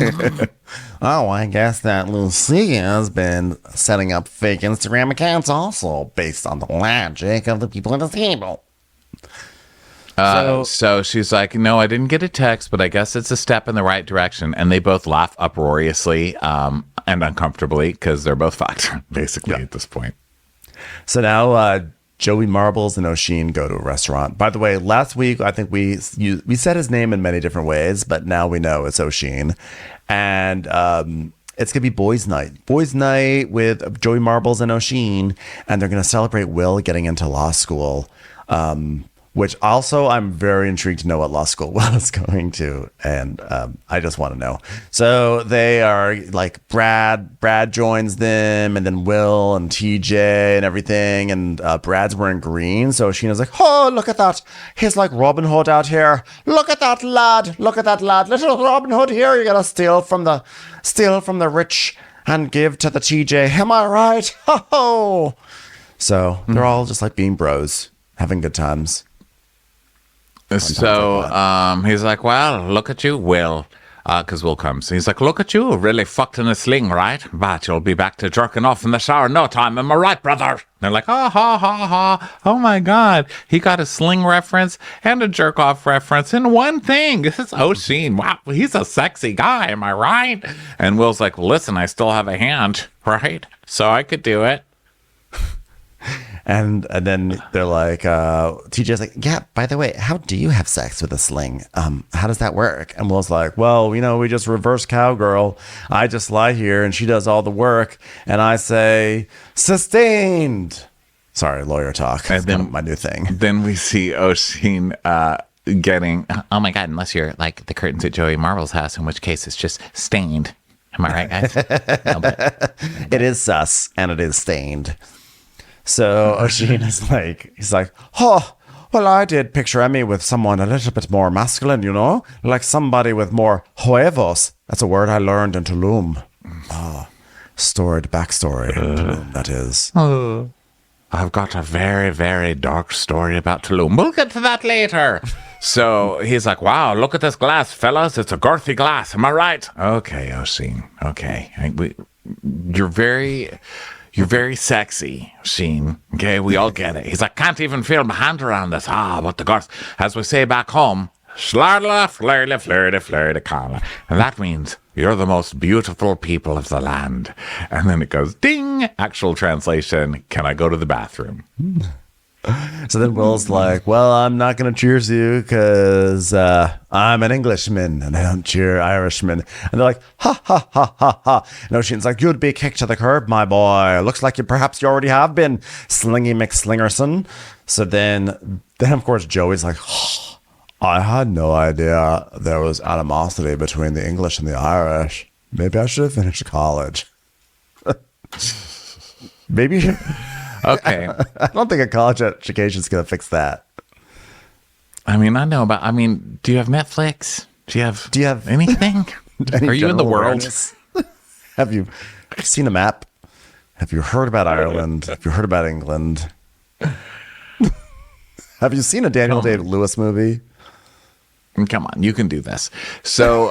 Oh, I guess that Lucia has been setting up fake Instagram accounts also based on the logic of the people at the table. So she's like, no, I didn't get a text, but I guess it's a step in the right direction. And they both laugh uproariously and uncomfortably because they're both fucked, basically, at this point. So now Joey Marbles and O'Sheen go to a restaurant. By the way, last week, I think we said his name in many different ways, but now we know it's O'Sheen. And it's going to be boys' night. Boys' night with Joey Marbles and O'Sheen. And they're going to celebrate Will getting into law school. Which also I'm very intrigued to know what law school Will is going to. And I just want to know. So they are like Brad joins them, and then Will and TJ and everything. And Brad's wearing green. So Sheena's like, oh, look at that. He's like Robin Hood out here. Look at that lad. Little Robin Hood here. You got to steal from the rich and give to the TJ. Am I right? Ho. So they're all just like being bros, having good times. So he's like, well, look at you, Will. Because Will comes. He's like, look at you, really fucked in a sling, right? But you'll be back to jerking off in the shower in no time. Am I right, brother? They're like, ha, ha, ha, ha. Oh, my God. He got a sling reference and a jerk-off reference in one thing. This is Oshin. Wow, he's a sexy guy. Am I right? And Will's like, listen, I still have a hand, right? So I could do it. And then they're like, TJ's like, yeah, by the way, how do you have sex with a sling? How does that work? And Will's like, well, we just reverse cowgirl. I just lie here and she does all the work. And I say, sustained. Sorry, lawyer talk. That's then my new thing. Then we see Oshin getting, oh my God, unless you're like the curtains at Joey Marble's house, in which case it's just stained. Am I right, guys? No, but it is sus and it is stained. So Oshin is like, he's like, oh, well, I did picture Emmy with someone a little bit more masculine, like somebody with more huevos. That's a word I learned in Tulum. Storied backstory in Tulum, that is. I've got a very, very dark story about Talum. We'll get to that later. So he's like, wow, look at this glass, fellas. It's a girthy glass. Am I right? Okay, Oshin. Okay. You're very sexy, Sheen. Okay, we all get it. He's like, can't even feel my hand around this. But the girth, as we say back home, schlardla, flirty, flirty, flirty, carla. And that means you're the most beautiful people of the land. And then it goes, ding, actual translation, can I go to the bathroom? So then Will's like, well, I'm not going to cheers you because I'm an Englishman and I don't cheer Irishmen. And they're like, ha, ha, ha, ha, ha. And Oshin's like, you'd be kicked to the curb, my boy. Looks like perhaps you already have been, Slingy McSlingerson. So then of course, Joey's like, oh, I had no idea there was animosity between the English and the Irish. Maybe I should have finished college. Maybe okay. I don't think a college education is going to fix that. I mean, do you have Netflix? Do you have anything? Are you in the world? Have you seen a map? Have you heard about Ireland? Have you heard about England? Have you seen a Daniel Day-Lewis movie? Come on, you can do this. So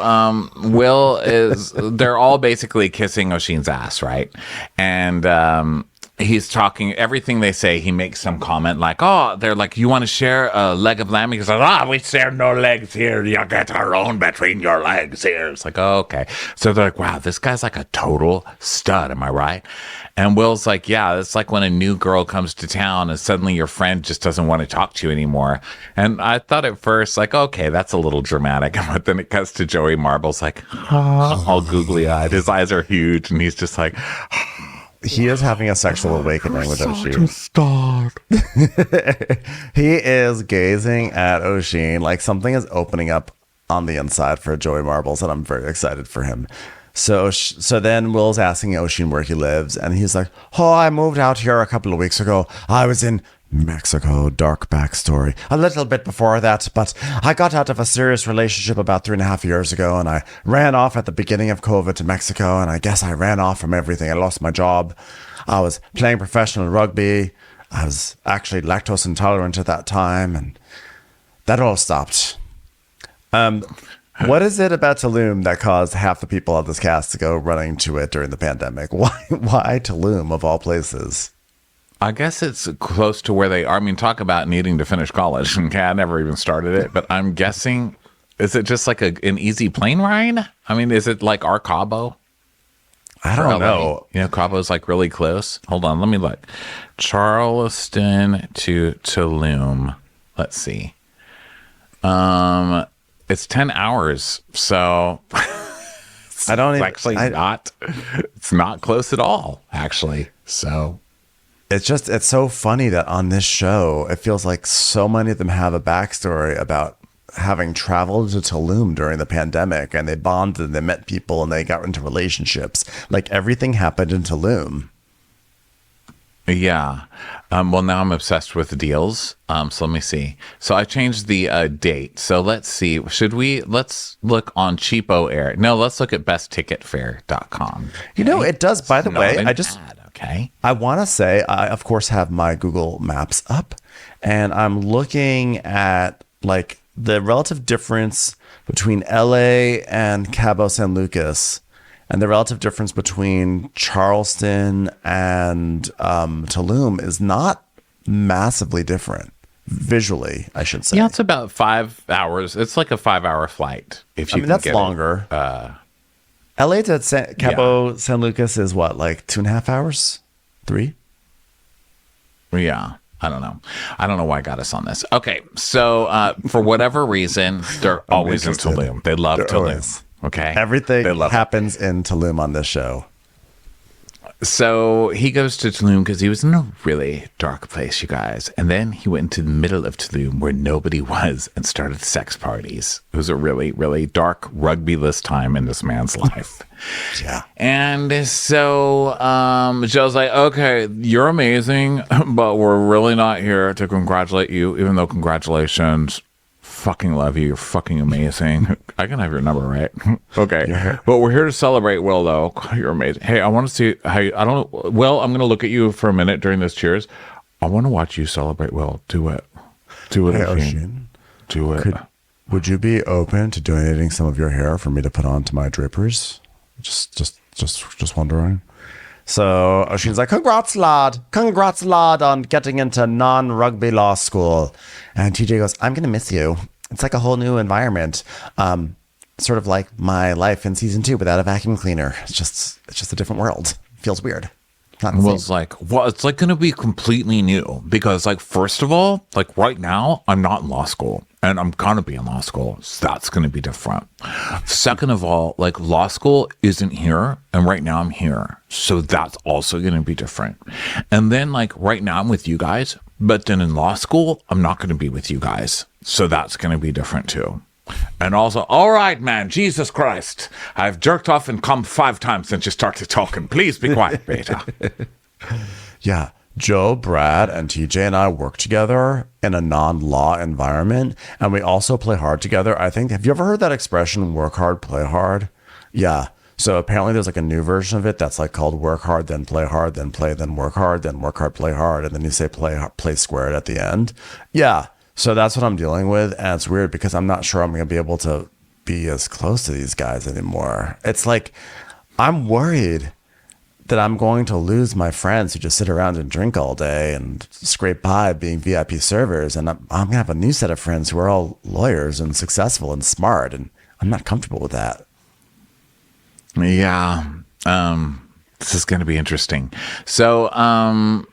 they're all basically kissing Oshin's ass, right? And he's talking, everything they say, he makes some comment like, oh, they're like, you want to share a leg of lamb? He goes, we share no legs here. You get our own between your legs here. It's like, oh, okay. So they're like, wow, this guy's like a total stud. Am I right? And Will's like, yeah, it's like when a new girl comes to town and suddenly your friend just doesn't want to talk to you anymore. And I thought at first, like, okay, that's a little dramatic. But then it cuts to Joey Marble's like, all googly eyed. His eyes are huge. And he's just like, he is having a sexual awakening with Oshin. He is gazing at Oshin like something is opening up on the inside for Joey Marbles, and I'm very excited for him. So then Will's asking Oshin where he lives, and he's like, oh, I moved out here a couple of weeks ago. I was in Mexico, dark backstory. A little bit before that, but I got out of a serious relationship about 3.5 years ago, and I ran off at the beginning of COVID to Mexico, and I guess I ran off from everything. I lost my job. I was playing professional rugby. I was actually lactose intolerant at that time, and that all stopped. What is it about Tulum that caused half the people of this cast to go running to it during the pandemic? Why Tulum of all places? I guess it's close to where they are. I mean, talk about needing to finish college. Okay, I never even started it, but I'm guessing, is it just like an easy plane ride? I mean, is it like our Cabo? I don't know. Cabo's like really close. Hold on, let me look. Charleston to Tulum. Let's see. It's 10 hours, so it's not close at all, actually. So it's so funny that on this show, it feels like so many of them have a backstory about having traveled to Tulum during the pandemic, and they bonded and they met people and they got into relationships. Like everything happened in Tulum. Yeah. Well, now I'm obsessed with deals. So let me see. So I changed the date. So let's see. Let's look on Cheapo Air. No, let's look at bestticketfare.com. Okay? It does, by the way, okay. I want to say, I, of course, have my Google Maps up, and I'm looking at like the relative difference between LA and Cabo San Lucas and the relative difference between Charleston and Tulum is not massively different visually, I should say. Yeah, it's about 5 hours. It's like a 5-hour flight. If you that's longer. LA to Cabo San Lucas is what, like 2.5 hours? 3? Yeah. I don't know why I got us on this. Okay. So for whatever reason, they're always in Tulum. They love Tulum. Always. Okay. Everything happens in Tulum on this show. So he goes to Tulum because he was in a really dark place, you guys. And then he went into the middle of Tulum where nobody was and started sex parties. It was a really, really dark rugby-less time in this man's life. Yeah. And so Joe's like, okay, you're amazing, but we're really not here to congratulate you, even though congratulations. Fucking love you. You're fucking amazing. I can have your number, right? Okay. Yeah. But we're here to celebrate Will, though. You're amazing. Hey, I want to see how you, I don't know. Will, I'm going to look at you for a minute during this cheers. I want to watch you celebrate Will. Do it. Do it. Hey, Ocean. Do it. Would you be open to donating some of your hair for me to put onto my drapers? Just wondering. So Ocean's like, congrats, lad, on getting into non-rugby law school. And TJ goes, I'm going to miss you. It's like a whole new environment. Sort of like my life in season 2 without a vacuum cleaner. It's just a different world. Feels weird. It's like going to be completely new because, like, first of all, like right now, I'm not in law school and I'm going to be in law school. So that's going to be different. Second of all, like, law school isn't here. And right now I'm here. So that's also going to be different. And then, like, right now I'm with you guys, but then in law school, I'm not going to be with you guys. So that's going to be different too. And also, all right, man, Jesus Christ. I've jerked off and come 5 times since you started talking. Please be quiet, Beta. Yeah. Joe, Brad, and TJ and I work together in a non-law environment. And we also play hard together. I think, have you ever heard that expression, work hard, play hard? Yeah. So apparently there's like a new version of it that's like called work hard, then play hard, then play, then work hard, play hard. And then you say play squared at the end. Yeah. So that's what I'm dealing with. And it's weird because I'm not sure I'm going to be able to be as close to these guys anymore. It's like, I'm worried that I'm going to lose my friends who just sit around and drink all day and scrape by being VIP servers. And I'm going to have a new set of friends who are all lawyers and successful and smart. And I'm not comfortable with that. Yeah. This is going to be interesting. So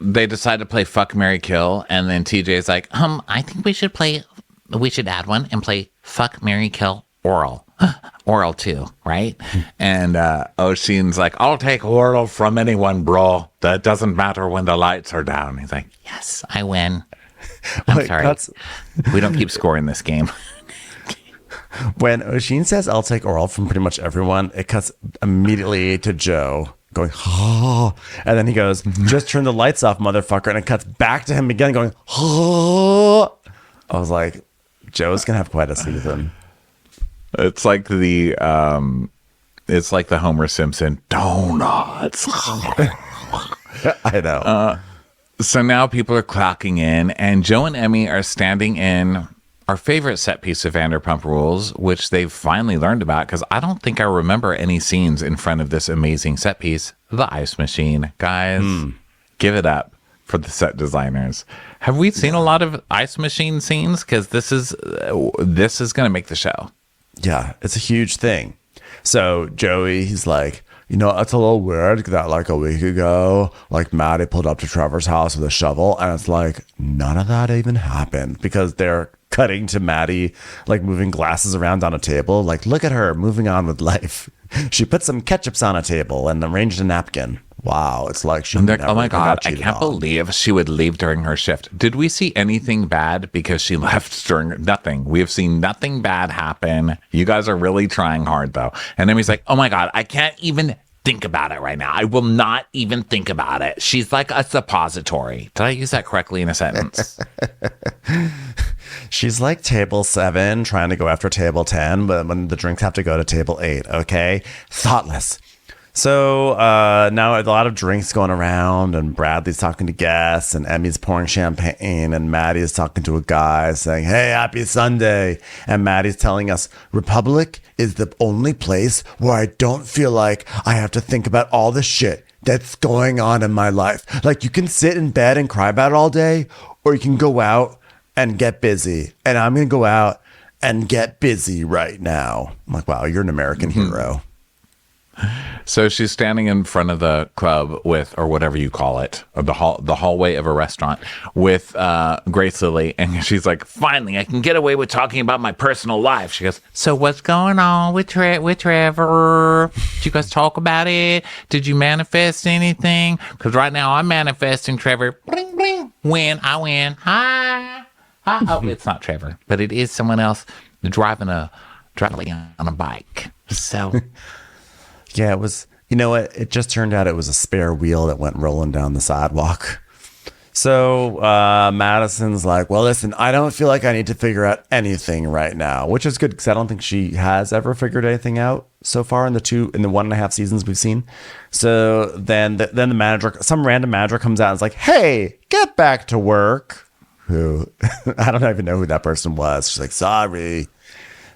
they decide to play Fuck, Marry, Kill. And then TJ's like, I think we should add one and play Fuck, Marry, Kill, Oral. Oral too, right? And Ocean's like, I'll take oral from anyone, bro. That doesn't matter when the lights are down. He's like, yes, I win. I'm sorry. We don't keep scoring this game. When Ocean says, I'll take oral from pretty much everyone, it cuts immediately to Joe going, oh, and then he goes, just turn the lights off, motherfucker. And it cuts back to him again going, oh. I was like, Joe's going to have quite a season. It's like the Homer Simpson donuts. I know. So now people are clocking in, and Joe and Emmy are standing in our favorite set piece of Vanderpump Rules, which they've finally learned about, because I don't think I remember any scenes in front of this amazing set piece, the ice machine. Guys, give it up for the set designers. Have we seen a lot of ice machine scenes? Because this is going to make the show. Yeah, it's a huge thing. So Joey, he's like, it's a little weird that like a week ago, like Maddie pulled up to Trevor's house with a shovel, and it's like none of that even happened because they're cutting to Maddie like moving glasses around on a table. Like, look at her moving on with life. She put some ketchups on a table and arranged a napkin. Wow, it's like she. Oh my God, I can't believe she would leave during her shift. Did we see anything bad because she left during nothing? We have seen nothing bad happen. You guys are really trying hard though. And then he's like, oh my God, I can't even think about it right now. I will not even think about it. She's like a suppository. Did I use that correctly in a sentence? She's like table 7 trying to go after table 10, but when the drinks have to go to table 8, okay? Thoughtless. So now a lot of drinks going around, and Bradley's talking to guests, and Emmy's pouring champagne, and Maddie is talking to a guy saying, "Hey, happy Sunday." And Maddie's telling us, "Republic is the only place where I don't feel like I have to think about all the shit that's going on in my life. Like, you can sit in bed and cry about it all day, or you can go out and get busy. And I'm going to go out and get busy right now." I'm like, wow, you're an American hero. So she's standing in front of the club with, or whatever you call it, or the hallway of a restaurant with Grace Lilly, and she's like, "Finally, I can get away with talking about my personal life." She goes, "So what's going on with Trevor? Did you guys talk about it? Did you manifest anything? Because right now I'm manifesting Trevor. Bling, bling. I win. Hi. Oh, it's not Trevor, but it is someone else driving on a bike. So." Yeah, it was, you know what? It just turned out it was a spare wheel that went rolling down the sidewalk. So Madison's like, "Well, listen, I don't feel like I need to figure out anything right now," which is good because I don't think she has ever figured anything out so far in the 1.5 seasons we've seen. So then the manager, some random manager comes out and is like, "Hey, get back to work." Who I don't even know who that person was. She's like, "Sorry."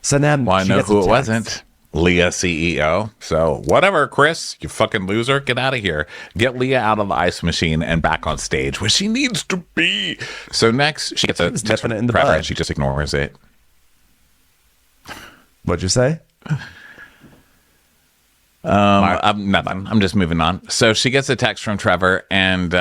So now I know who it wasn't. Leah, CEO. So whatever, Chris, you fucking loser, get out of here. Get Leah out of the ice machine and back on stage where she needs to be. So next, she gets a text from Trevor and she just ignores it. What'd you say? Nothing. I'm just moving on. So she gets a text from Trevor, and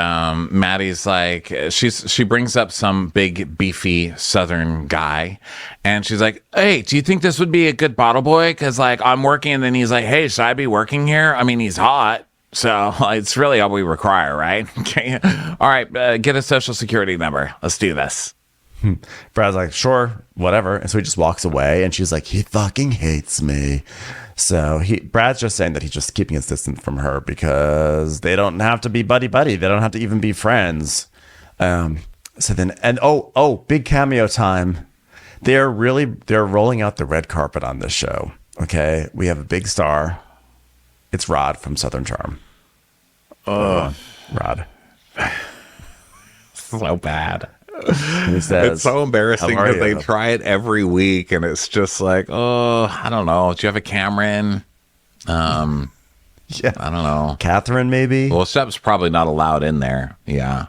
Maddie's like, she brings up some big beefy Southern guy, and she's like, "Hey, do you think this would be a good bottle boy? Because like I'm working," and then he's like, "Hey, should I be working here? I mean, he's hot, so it's really all we require, right?" Okay, all right, get a social security number. Let's do this. Brad's like, "Sure, whatever," and so he just walks away, and she's like, "He fucking hates me." So Brad's just saying that he's just keeping his distance from her because they don't have to be buddy-buddy. They don't have to even be friends. So then, and big cameo time. They're rolling out the red carpet on this show. Okay, we have a big star. It's Rod from Southern Charm. Rod. So bad. He says, it's so embarrassing because they try it every week, and it's just like, oh, I don't know. Do you have a Cameron? Yeah, I don't know. Catherine, maybe. Well, Shep's probably not allowed in there. Yeah,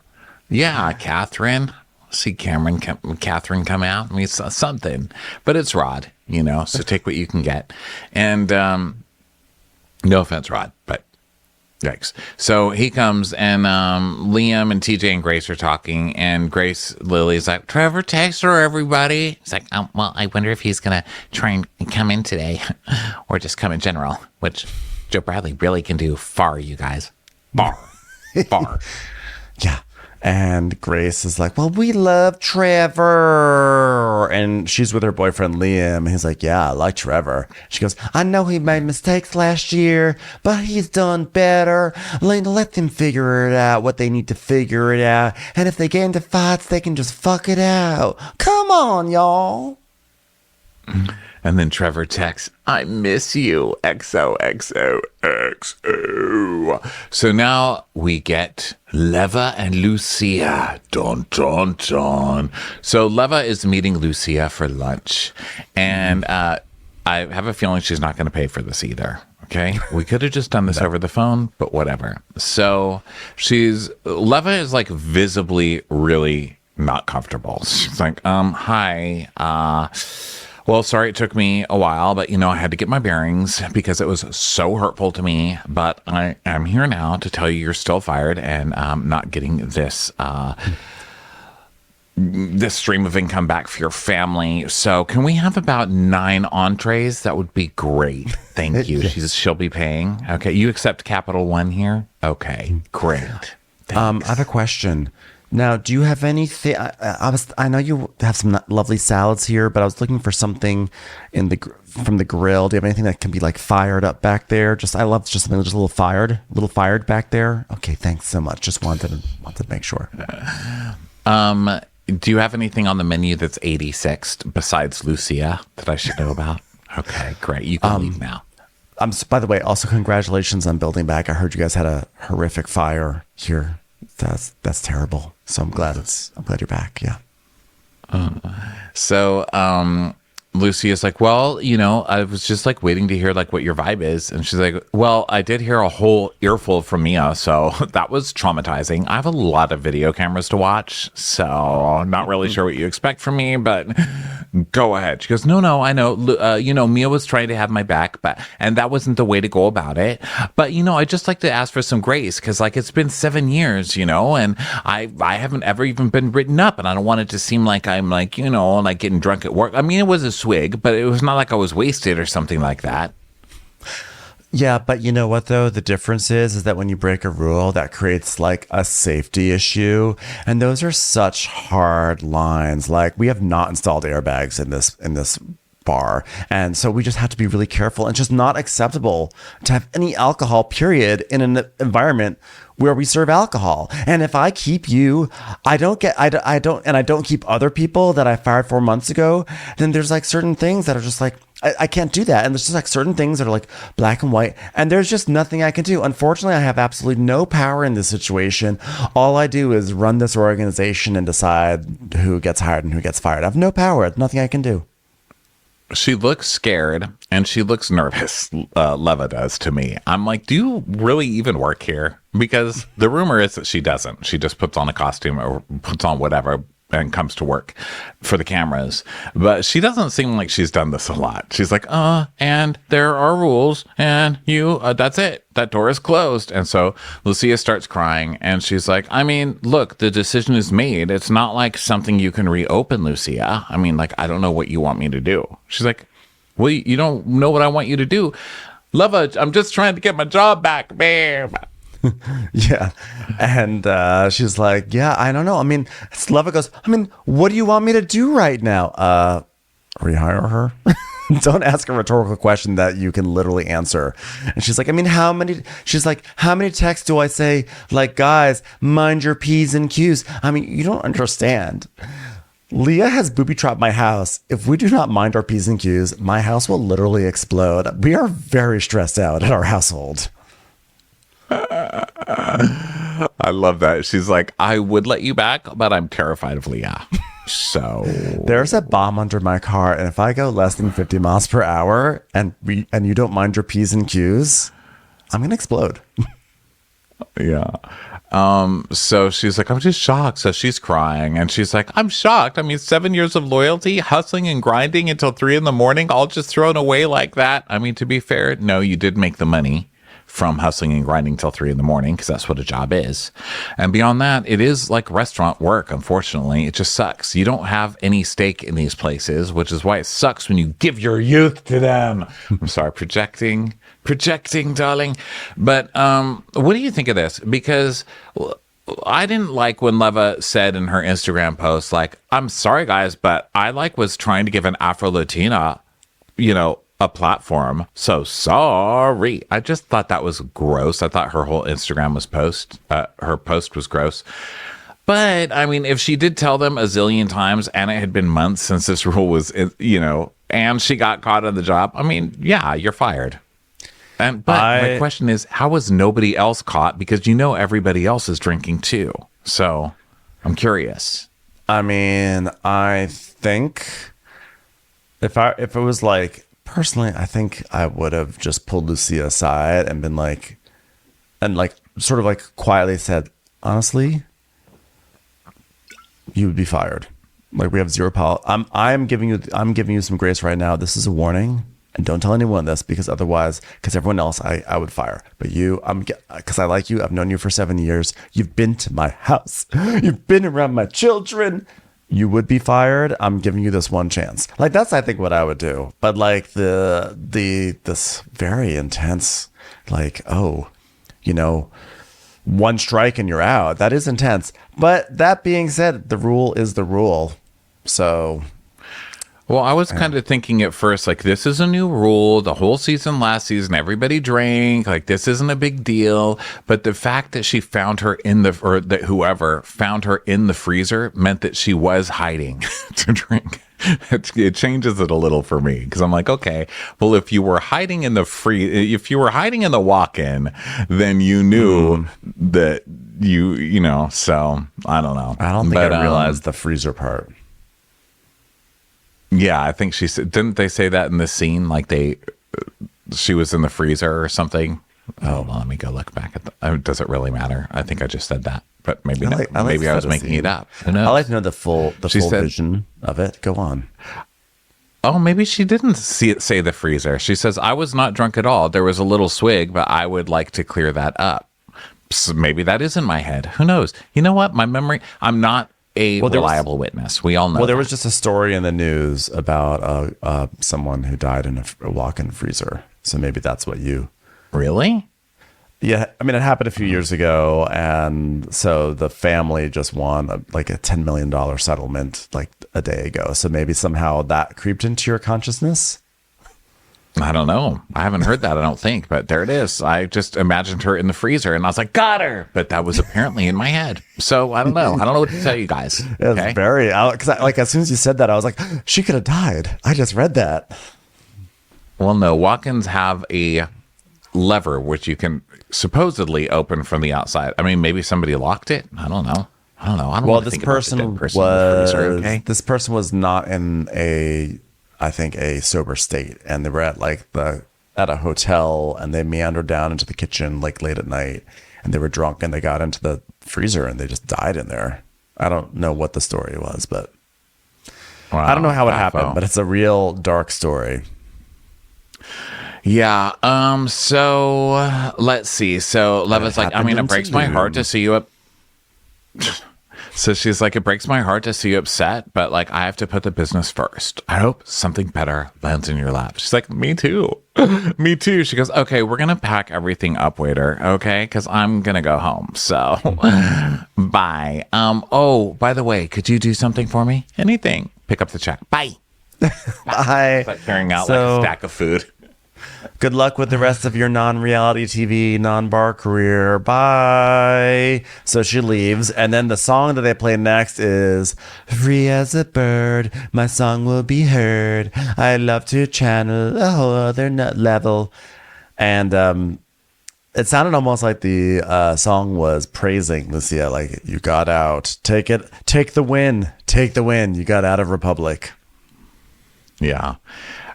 Catherine. See Catherine come out. I mean, it's something, but it's Rod, So take what you can get, and no offense, Rod, but. Yikes. So he comes, and Liam and TJ and Grace are talking, and Grace Lily's like, "Trevor, text her, everybody." It's like, "Oh, well, I wonder if he's going to try and come in today or just come in general," which Joe Bradley really can do far, you guys. Far. Yeah. And Grace is like, "Well, we love Trevor." And she's with her boyfriend, Liam. And he's like, "Yeah, I like Trevor." She goes, "I know he made mistakes last year, but he's done better. Let them figure it out, what they need to figure it out. And if they get into fights, they can just fuck it out. Come on, y'all." And then Trevor texts, "I miss you, XOXOXO." So now we get Leva and Lucia. Dun, dun, dun. So Leva is meeting Lucia for lunch. And I have a feeling she's not going to pay for this either. Okay. We could have just done this over the phone, but whatever. So Leva is like visibly really not comfortable. She's like, "Hi, well, sorry it took me a while, but, I had to get my bearings because it was so hurtful to me. But I am here now to tell you you're still fired and not getting this this stream of income back for your family. So can we have about 9 entrees? That would be great. Thank you." She'll be paying. Okay. You accept Capital One here? Okay. Great. I have a question. Now, do you have anything? I know you have some lovely salads here, but I was looking for something from the grill. Do you have anything that can be like fired up back there? I love just something just a little fired back there. Okay, thanks so much. Just wanted to make sure. Do you have anything on the menu that's 86th besides Lucia that I should know about? Okay, great. You can leave now. By the way, also congratulations on building back. I heard you guys had a horrific fire here. That's terrible. So I'm glad you're back. Yeah. So Lucy is like, well, I was just like waiting to hear like what your vibe is. And she's like, well, I did hear a whole earful from Mia. So that was traumatizing. I have a lot of video cameras to watch. So I'm not really sure what you expect from me, but go ahead. She goes, no, I know. Mia was trying to have my back, and that wasn't the way to go about it. But, I just like to ask for some grace because like it's been 7 years, and I haven't ever even been written up, and I don't want it to seem like I'm like, like getting drunk at work. I mean, it was a swig, but it was not like I was wasted or something like that. Yeah, but you know what though? The difference is that when you break a rule, that creates like a safety issue, and those are such hard lines. Like we have not installed airbags in this bar, and so we just have to be really careful. And it's just not acceptable to have any alcohol, period, in an environment where we serve alcohol. And if I keep you, I don't keep other people that I fired 4 months ago, then there's like certain things that are just like, I can't do that. And there's just like certain things that are like black and white, and there's just nothing I can do. Unfortunately, I have absolutely no power in this situation. All I do is run this organization and decide who gets hired and who gets fired. I have no power. There's nothing I can do. She looks scared and she looks nervous. Leva does to me. I'm like, do you really even work here? Because the rumor is that she doesn't. She just puts on a costume or puts on whatever and comes to work for the cameras. But she doesn't seem like she's done this a lot. She's like, and there are rules, and that's it. That door is closed. And so Lucia starts crying, and she's like, I mean, look, the decision is made. It's not like something you can reopen, Lucia. I mean, like, I don't know what you want me to do. She's like, well, you don't know what I want you to do. Leva, I'm just trying to get my job back, babe. Yeah. And she's like, yeah, I don't know. I mean, Leva goes, I mean, what do you want me to do right now? Rehire her? Don't ask a rhetorical question that you can literally answer. And she's like, I mean, how many texts do I say? Like, guys, mind your P's and Q's. I mean, you don't understand. Leah has booby-trapped my house. If we do not mind our P's and Q's, my house will literally explode. We are very stressed out in our household. I love that. She's like, I would let you back, but I'm terrified of Leah. So there's a bomb under my car, and if I go less than 50 miles per hour and you don't mind your P's and Q's, I'm gonna explode. Yeah. So she's like, I'm just shocked. So she's crying, and she's like, I'm shocked. I mean, 7 years of loyalty, hustling and grinding until 3 a.m, all just thrown away like that. I mean, to be fair, no, you did make the money from hustling and grinding till 3 a.m, because that's what a job is. And beyond that, it is like restaurant work. Unfortunately, it just sucks. You don't have any stake in these places, which is why it sucks when you give your youth to them. I'm sorry, projecting, darling. But what do you think of this? Because I didn't like when Leva said in her Instagram post, like, I'm sorry, guys, but I was trying to give an Afro-Latina, a platform. So sorry. I just thought that was gross. I thought her whole Instagram her post was gross. But I mean, if she did tell them a zillion times and it had been months since this rule was, and she got caught on the job, I mean, yeah, you're fired. But my question is, how was nobody else caught? Because everybody else is drinking too. So I'm curious. I mean, I think if it was like, personally, I think I would have just pulled Lucia aside and been like, sort of like quietly said, honestly, you would be fired. Like, we have zero power. I'm giving you some grace right now. This is a warning, and don't tell anyone this, because otherwise, because everyone else, I would fire. But you, because I like you. I've known you for 7 years. You've been to my house. You've been around my children. You would be fired. I'm giving you this one chance. Like, that's, I think, what I would do. But like this very intense, like, one strike and you're out. That is intense. But that being said, the rule is the rule. So, Well, I was kind of thinking at first, like, this is a new rule. The whole season, last season, everybody drank. Like, this isn't a big deal. But the fact that she found her or that whoever found her in the freezer meant that she was hiding to drink. It changes it a little for me because I'm like, okay, well, if you were hiding in the walk-in, then you knew that so I don't know. I don't think I realized the freezer part. Yeah, I think she said, didn't they say that in the scene? Like she was in the freezer or something. Oh, well, let me go look back at does it really matter? I think I just said that, but maybe maybe I was making it up. Who knows? I like to know the full vision of it. Go on. Oh, maybe she didn't say the freezer. She says, I was not drunk at all. There was a little swig, but I would like to clear that up. So maybe that is in my head. Who knows? You know what? My memory, I'm not a reliable witness. We all know. Well, there was just a story in the news about someone who died in a walk-in freezer. So maybe that's what you... Really? Yeah. I mean, it happened a few years ago. And so the family just won a $10 million settlement like a day ago. So maybe somehow that creeped into your consciousness. I don't know. I haven't heard that, I don't think, but there it is. I just imagined her in the freezer and I was like, got her. But that was apparently in my head. So I don't know. I don't know what to tell you guys. It was very, because as soon as you said that, I was like, she could have died. I just read that. Well, no, walk-ins have a lever which you can supposedly open from the outside. I mean, maybe somebody locked it. I don't know. I don't well, this person this person was not in I think a sober state, and they were at a hotel, and they meandered down into the kitchen like late at night, and they were drunk, and they got into the freezer, and they just died in there. I don't know what the story was, but I don't know how it happened, but it's a real dark story. Yeah. So let's see. So Leva's like, I mean, it breaks my heart to see you up. So she's like, it breaks my heart to see you upset, but like, I have to put the business first. I hope something better lands in your lap. She's like, me too. Me too. She goes, okay, we're going to pack everything up, waiter. Okay. Cause I'm going to go home. So bye. Oh, by the way, could you do something for me? Anything. Pick up the check. Bye. Bye. It's like carrying out like a stack of food. Good luck with the rest of your non-reality TV, non-bar career. Bye. So she leaves. And then the song that they play next is Free as a Bird. My song will be heard. I love to channel a whole other nut level. And it sounded almost like the song was praising Lucia. Like, you got out. Take the win. Take the win. You got out of Republic. Yeah.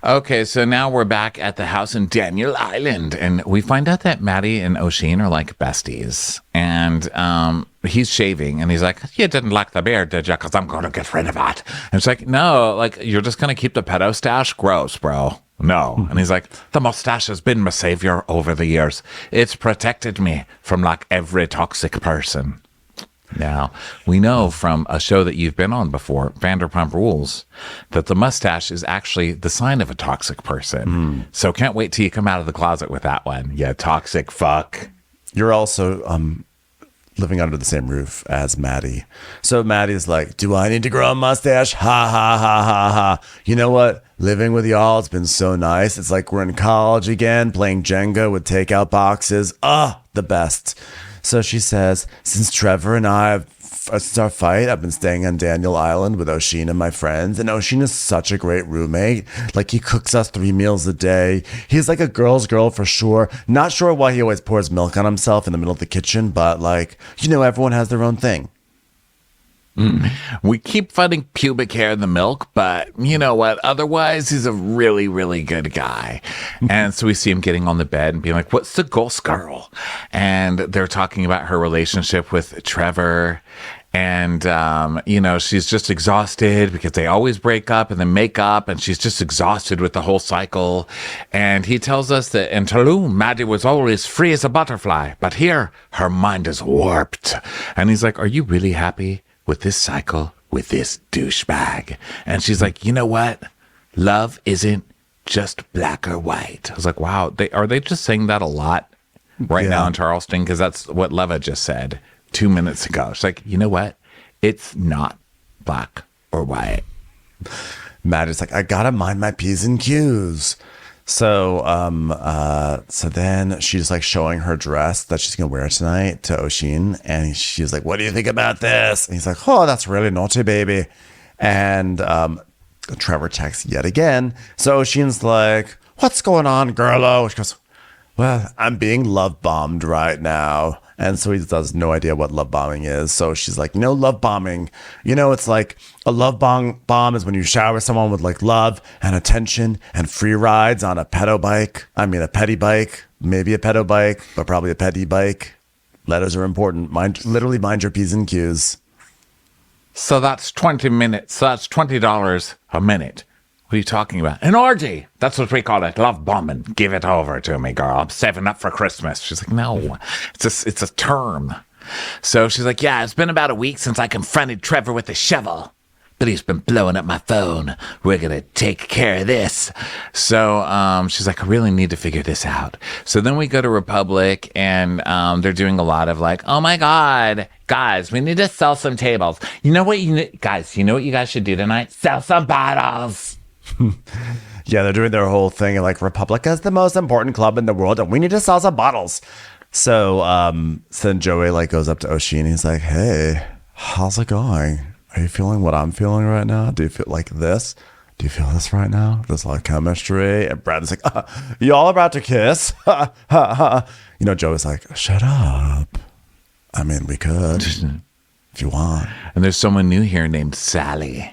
Okay, so now we're back at the house in Daniel Island, and we find out that Maddie and O'Sheen are like besties. And he's shaving, and he's like, you didn't like the beard, did you? Because I'm going to get rid of it. And it's like, no, like, you're just going to keep the pedo stash? Gross, bro. No. And he's like, the mustache has been my savior over the years. It's protected me from like every toxic person. Now, we know from a show that you've been on before, Vanderpump Rules, that the mustache is actually the sign of a toxic person. So can't wait till you come out of the closet with that one. Yeah, toxic fuck. You're also living under the same roof as Maddie. So Maddie's like, do I need to grow a mustache? Ha, ha, ha, ha, ha. You know what? Living with y'all, it's been so nice. It's like we're in college again, playing Jenga with takeout boxes. The best. So she says, since Trevor and I, since our fight, I've been staying on Daniel Island with O'Sheen and my friends. And O'Sheen is such a great roommate. Like, he cooks us 3 meals a day. He's like a girl's girl for sure. Not sure why he always pours milk on himself in the middle of the kitchen, but like, everyone has their own thing. We keep finding pubic hair in the milk, but you know what? Otherwise, he's a really, really good guy. And so we see him getting on the bed and being like, what's the ghost girl? And they're talking about her relationship with Trevor. And, she's just exhausted because they always break up and then make up. And she's just exhausted with the whole cycle. And he tells us that in Talums, Maddie was always free as a butterfly. But here, her mind is warped. And he's like, are you really happy with this cycle, with this douchebag? And she's like, you know what? Love isn't just black or white. I was like, wow, are they just saying that a lot now in Charleston? Because that's what Leva just said 2 minutes ago. She's like, you know what? It's not black or white. Maddie's like, I gotta mind my P's and Q's. So so then she's like showing her dress that she's gonna wear tonight to Oshin, and she's like, what do you think about this? And he's like, oh, that's really naughty, baby. And Trevor texts yet again. So Oshin's like, what's going on, girlo? She goes, well, I'm being love bombed right now. And so he has no idea what love bombing is. So she's like, love bombing. It's like a love bomb is when you shower someone with like love and attention and free rides on a pedo bike. I mean, a petty bike, maybe a pedo bike, but probably a petty bike. Letters are important. Literally mind your P's and Q's. So that's 20 minutes. So that's $20 a minute. What are you talking about? An orgy. That's what we call it. Love bombing. Give it over to me, girl. I'm saving up for Christmas. She's like, no, it's a term. So she's like, yeah, it's been about a week since I confronted Trevor with a shovel, but he's been blowing up my phone. We're going to take care of this. So she's like, I really need to figure this out. So then we go to Republic, and they're doing a lot of like, oh my God, guys, we need to sell some tables. You know what you guys should do tonight? Sell some bottles. Yeah, they're doing their whole thing like Republica is the most important club in the world and we need to sell some bottles. So then Joey like goes up to Oshin and he's like, hey, how's it going? Are you feeling what I'm feeling right now? Do you feel like this? Do you feel this right now? There's like chemistry. And Brad is like, you all about to kiss? Joey's like, shut up. I mean, we could if you want. And there's someone new here named Sally.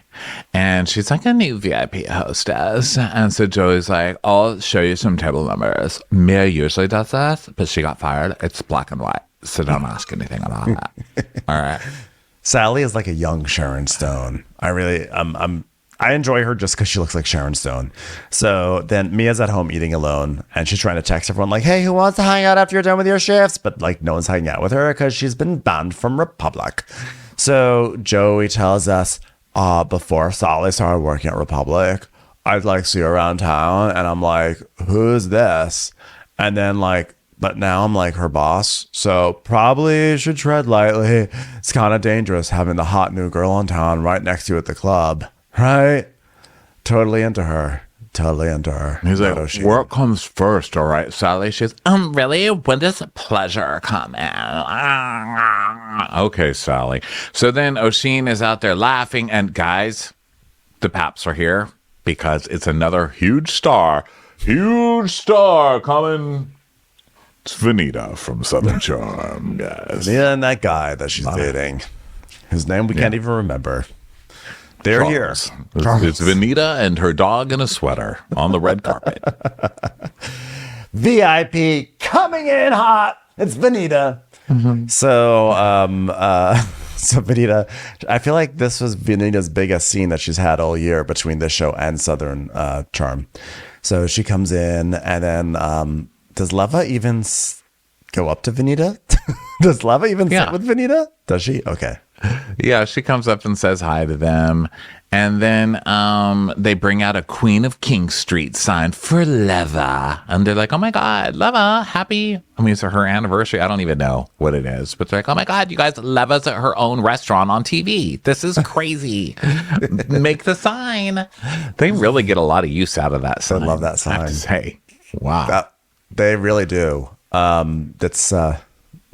And she's like a new VIP hostess. And so Joey's like, I'll show you some table numbers. Mia usually does this, but she got fired. It's black and white. So don't ask anything about that. All right. Sally is like a young Sharon Stone. I enjoy her just because she looks like Sharon Stone. So then Mia's at home eating alone, and she's trying to text everyone like, hey, who wants to hang out after you're done with your shifts? But like no one's hanging out with her because she's been banned from Republic. So Joey tells us, before Sally started working at Republic, I'd like see her around town, and I'm like, who's this? And then like, but now I'm like her boss, so probably should tread lightly. It's kind of dangerous having the hot new girl in town right next to you at the club, right? Totally into her. He's like, work comes first, all right, Sally? She's, really? When does pleasure come in? Okay, Sally. So then Oshin is out there laughing, and guys, the Paps are here because it's another huge star coming. It's Vanita from Southern Charm, guys. Vanita and that guy that she's dating. His name we can't even remember. They're Charles. Here. It's Vanita and her dog in a sweater on the red carpet. VIP coming in hot. It's Vanita. Mm-hmm. So Vanita, I feel like this was Vanita's biggest scene that she's had all year between this show and Southern Charm. So she comes in, and then does Leva even go up to Vanita? Does Leva even sit with Vanita? Does she? Okay. Yeah, she comes up and says hi to them. And then they bring out a Queen of King Street sign for Leva. And they're like, oh my God, Leva, happy. I mean, it's her anniversary. I don't even know what it is. But they're like, oh my God, you guys, Leva's at her own restaurant on TV. This is crazy. Make the sign. They really get a lot of use out of that sign. I love that sign. I have to say, wow. They really do.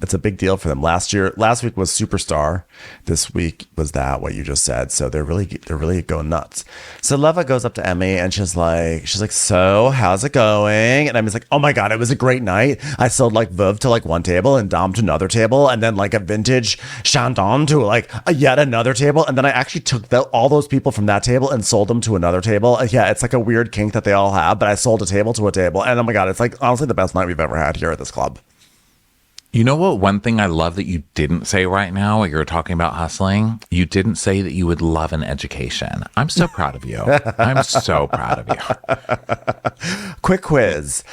It's a big deal for them. Last week was Superstar. This week was that, what you just said. So they're really going nuts. So Leva goes up to Emmy and she's like, so how's it going? And Emmy's like, oh my God, it was a great night. I sold like Veuve to like one table and Dom to another table. And then like a vintage Chandon to like yet another table. And then I actually took all those people from that table and sold them to another table. Yeah, it's like a weird kink that they all have, but I sold a table to a table. And oh my God, it's like honestly the best night we've ever had here at this club. You know what? One thing I love that you didn't say right now while you were talking about hustling, you didn't say that you would love an education. I'm so proud of you. I'm so proud of you. Quick quiz.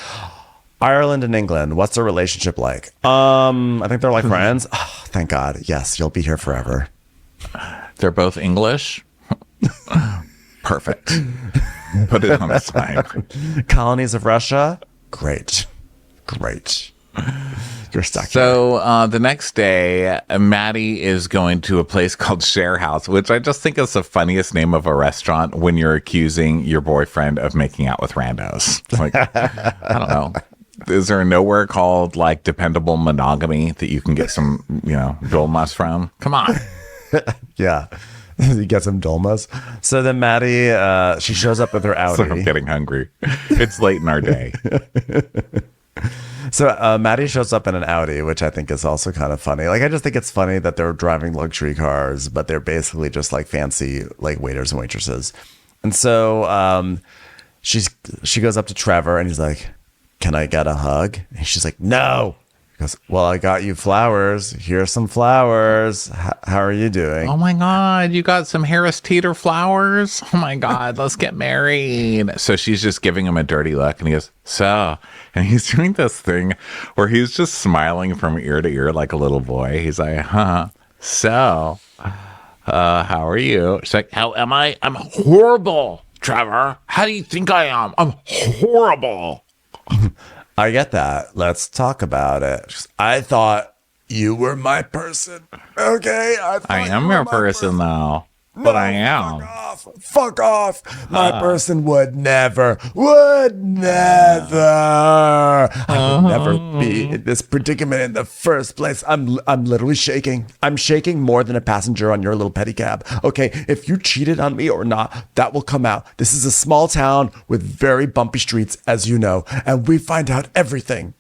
Ireland and England, what's their relationship like? I think they're like friends. Oh, thank God. Yes, you'll be here forever. They're both English. Perfect. Put it on the side. Colonies of Russia. Great. You're stuck. So the next day, Maddie is going to a place called Share House, which I just think is the funniest name of a restaurant when you're accusing your boyfriend of making out with randos. Like, I don't know. Is there nowhere called like dependable monogamy that you can get some, dolmas from? Come on. Yeah. You get some dolmas. So then Maddie, she shows up with her Audi. So I'm getting hungry. It's late in our day. So Maddie shows up in an Audi, which I think is also kind of funny. Like, I just think it's funny that they're driving luxury cars, but they're basically just like fancy like waiters and waitresses. And so she goes up to Trevor and he's like, "Can I get a hug?" And she's like, "No." He goes, "Well, I got you flowers. Here's some flowers. How are you doing?" Oh my God, you got some Harris Teeter flowers? Oh my God, let's get married. So she's just giving him a dirty look and he goes, "So," and he's doing this thing where he's just smiling from ear to ear like a little boy. He's like, "So, how are you?" She's like, "How am I? I'm horrible, Trevor. How do you think I am? I'm horrible." I get that. Let's talk about it. I thought you were my person. Okay? I am your person, though. But I am. Fuck off. My person would never. I would never be in this predicament in the first place. I'm literally shaking. I'm shaking more than a passenger on your little pedicab. Okay, if you cheated on me or not, that will come out. This is a small town with very bumpy streets, as you know, and we find out everything.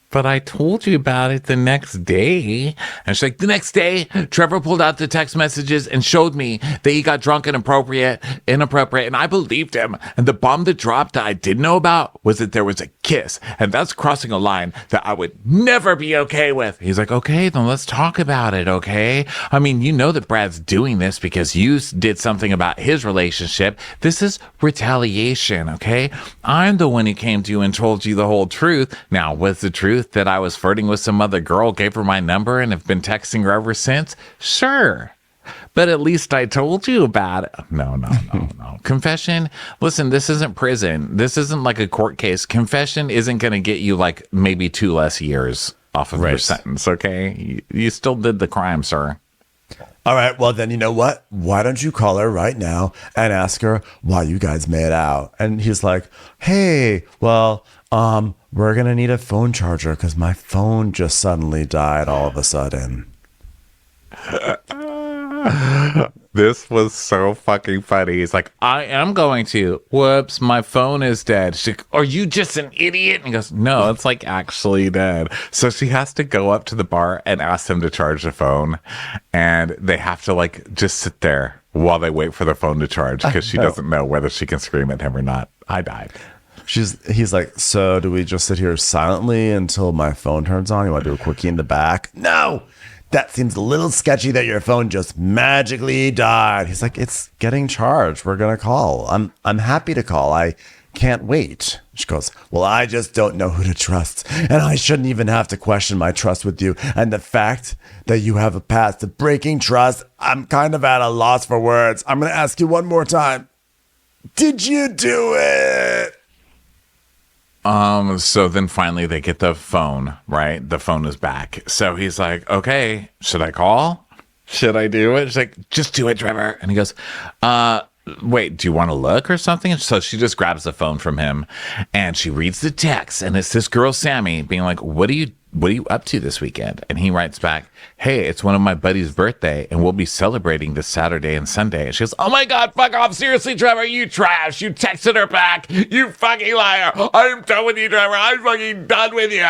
But I told you about it the next day. And she's like, the next day, Trevor pulled out the text messages and showed me that he got drunk and inappropriate. And I believed him. And the bomb that dropped that I didn't know about was that there was a kiss. And that's crossing a line that I would never be okay with. He's like, okay, then let's talk about it, okay? I mean, you know that Brad's doing this because you did something about his relationship. This is retaliation, okay? I'm the one who came to you and told you the whole truth. Now, was the truth that I was flirting with some other girl, gave her my number, and have been texting her ever since? Sure. But at least I told you about it. No. Confession. Listen, this isn't prison. This isn't like a court case. Confession isn't going to get you like maybe 2 less years off of your sentence, okay? You still did the crime, sir. All right, well, then you know what? Why don't you call her right now and ask her why you guys made out? And he's like, hey, well, we're going to need a phone charger because my phone just suddenly died all of a sudden. This was so fucking funny. He's like, I am going to. Whoops, my phone is dead. She's like, are you just an idiot? And he goes, no, it's like actually dead. So she has to go up to the bar and ask them to charge the phone. And they have to like just sit there while they wait for the phone to charge because she doesn't know whether she can scream at him or not. I died. He's like, so do we just sit here silently until my phone turns on? You want to do a quickie in the back? No! That seems a little sketchy that your phone just magically died. He's like, it's getting charged. We're going to call. I'm happy to call. I can't wait. She goes, well, I just don't know who to trust. And I shouldn't even have to question my trust with you. And the fact that you have a past of breaking trust, I'm kind of at a loss for words. I'm going to ask you one more time. Did you do it? So then finally they get the phone, right? The phone is back. So he's like, okay, should I call? Should I do it? She's like, just do it, Trevor. And he goes, wait, do you want to look or something? And so she just grabs the phone from him and she reads the text. And it's this girl, Sammy, being like, what are you up to this weekend? And he writes back, hey, it's one of my buddy's birthday and we'll be celebrating this Saturday and Sunday. And she goes, oh my God, fuck off. Seriously, Trevor, you trash. You texted her back. You fucking liar. I'm done with you, Trevor. I'm fucking done with you.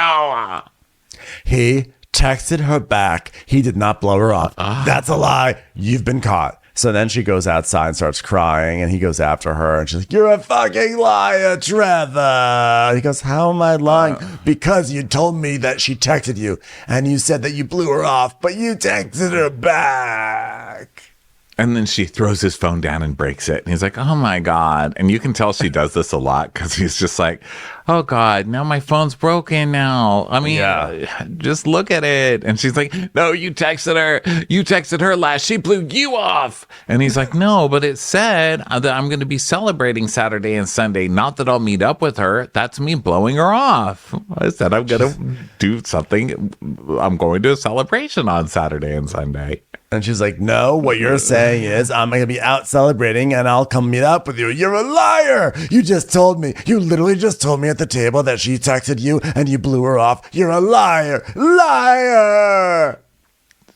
He texted her back. He did not blow her off. That's a lie. You've been caught. So then she goes outside and starts crying, and he goes after her, and she's like, you're a fucking liar, Trevor. He goes, how am I lying? Because you told me that she texted you, and you said that you blew her off, but you texted her back. And then she throws his phone down and breaks it. And he's like, oh my God. And you can tell she does this a lot because he's just like, oh God, now my phone's broken now. I mean, just look at it. And she's like, no, you texted her last. She blew you off. And he's like, no, but it said that I'm going to be celebrating Saturday and Sunday. Not that I'll meet up with her. That's me blowing her off. I said, I'm going to do something. I'm going to a celebration on Saturday and Sunday. And she's like, no, what you're saying is I'm going to be out celebrating and I'll come meet up with you. You're a liar. You literally just told me at the table that she texted you and you blew her off. You're a liar. Liar.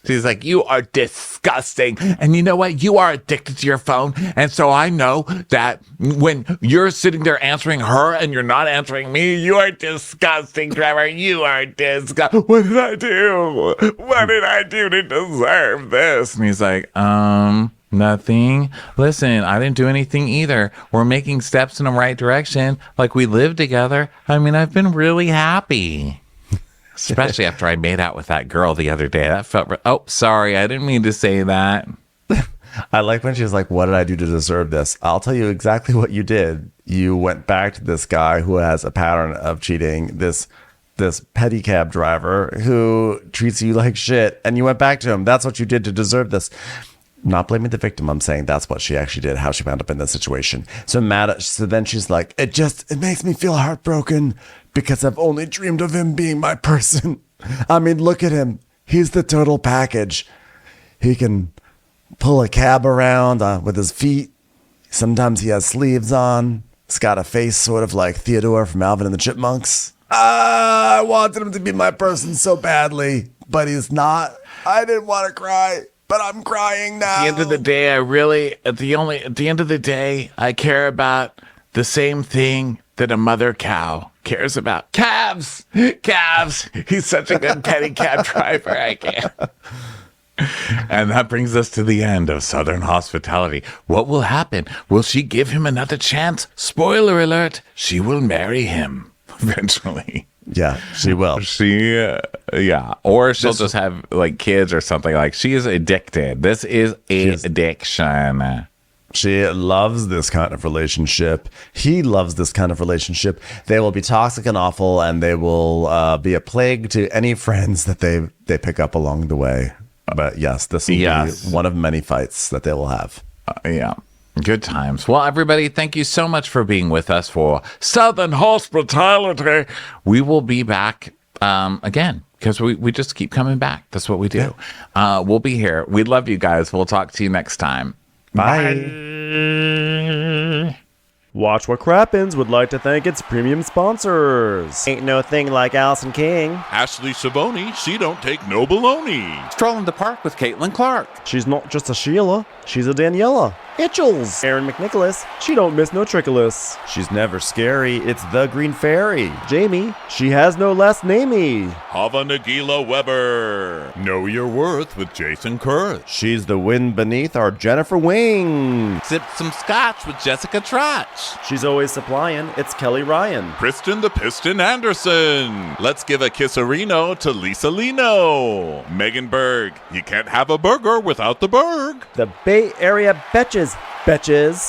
She's like, you are disgusting. And you know what? You are addicted to your phone. And so I know that when you're sitting there answering her and you're not answering me, you are disgusting, Trevor. You are disgusting. What did I do? What did I do to deserve this? And he's like, nothing. Listen, I didn't do anything either. We're making steps in the right direction. Like we live together. I mean, I've been really happy. Especially after I made out with that girl the other day. That felt... Oh, sorry. I didn't mean to say that. I like when she's like, what did I do to deserve this? I'll tell you exactly what you did. You went back to this guy who has a pattern of cheating, this pedicab driver who treats you like shit, and you went back to him. That's what you did to deserve this. I'm not blaming the victim. I'm saying that's what she actually did, how she wound up in this situation. So then she's like, it makes me feel heartbroken because I've only dreamed of him being my person. I mean, look at him. He's the total package. He can pull a cab around with his feet. Sometimes he has sleeves on. He's got a face sort of like Theodore from Alvin and the Chipmunks. I wanted him to be my person so badly, but he's not. I didn't want to cry. But I'm crying now. At the end of the day, I care about the same thing that a mother cow cares about. Calves. He's such a good pedicab driver. I can't. And that brings us to the end of Southern Hospitality. What will happen? Will she give him another chance? Spoiler alert, she will marry him eventually. Yeah, she will. Or she'll just have like kids or something. Like she is addicted. This is addiction. She loves this kind of relationship. He loves this kind of relationship. They will be toxic and awful, and they will be a plague to any friends that they pick up along the way. But yes, this will be one of many fights that they will have. Good times. Well, everybody, thank you so much for being with us for Southern Hospitality. We will be back again because we just keep coming back. That's what we do. We'll be here. We love you guys. We'll talk to you next time. Bye. Watch What Crappens would like to thank its premium sponsors. Ain't no thing like Allison King. Ashley Savoni, she don't take no baloney. Stroll in the park with Caitlin Clark. She's not just a Sheila, she's a Daniela. Itchels. Aaron McNicholas, she don't miss no trickolas. She's never scary, it's the Green Fairy. Jamie, she has no last namey. Hava Nagila Weber. Know your worth with Jason Kurth. She's the wind beneath our Jennifer Wing. Sip some scotch with Jessica Trotch. She's always supplying, it's Kelly Ryan. Kristen the Piston Anderson. Let's give a kisserino to Lisa Lino. Megan Berg. You can't have a burger without the Berg. The Bay Area Betches.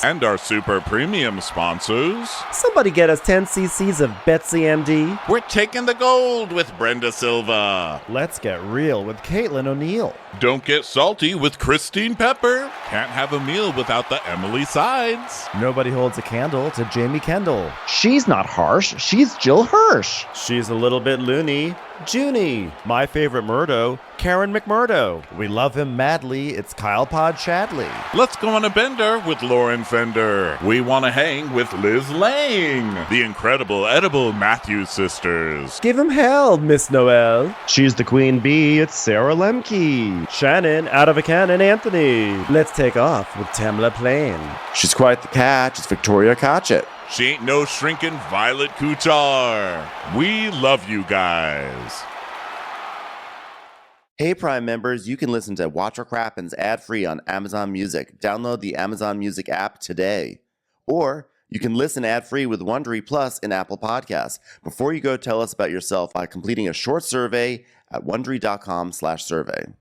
And our super premium sponsors. Somebody get us 10 cc's of Betsy MD. We're taking the gold with Brenda Silva. Let's get real with Caitlin O'Neill. Don't get salty with Christine Pepper. Can't have a meal without the Emily Sides. Nobody holds a candle to Jamie Kendall. She's not harsh, she's Jill Hirsch. She's a little bit loony. Junie. My favorite Murdo, Karen McMurdo. We love him madly, it's Kyle Pod Shadley. Let's go on a bender with Lauren Fender. We want to hang with Liz Lang. The incredible edible Matthews sisters. Give him hell, Miss Noel. She's the queen bee, it's Sarah Lemke. Shannon, out of a cannon, Anthony. Let's take off with Tamla Plain. She's quite the catch, it's Victoria Catchup. She ain't no shrinking Violet Kuchar. We love you guys. Hey, Prime members, you can listen to Watch What Crappens ad-free on Amazon Music. Download the Amazon Music app today. Or you can listen ad-free with Wondery Plus in Apple Podcasts. Before you go, tell us about yourself by completing a short survey at Wondery.com/survey.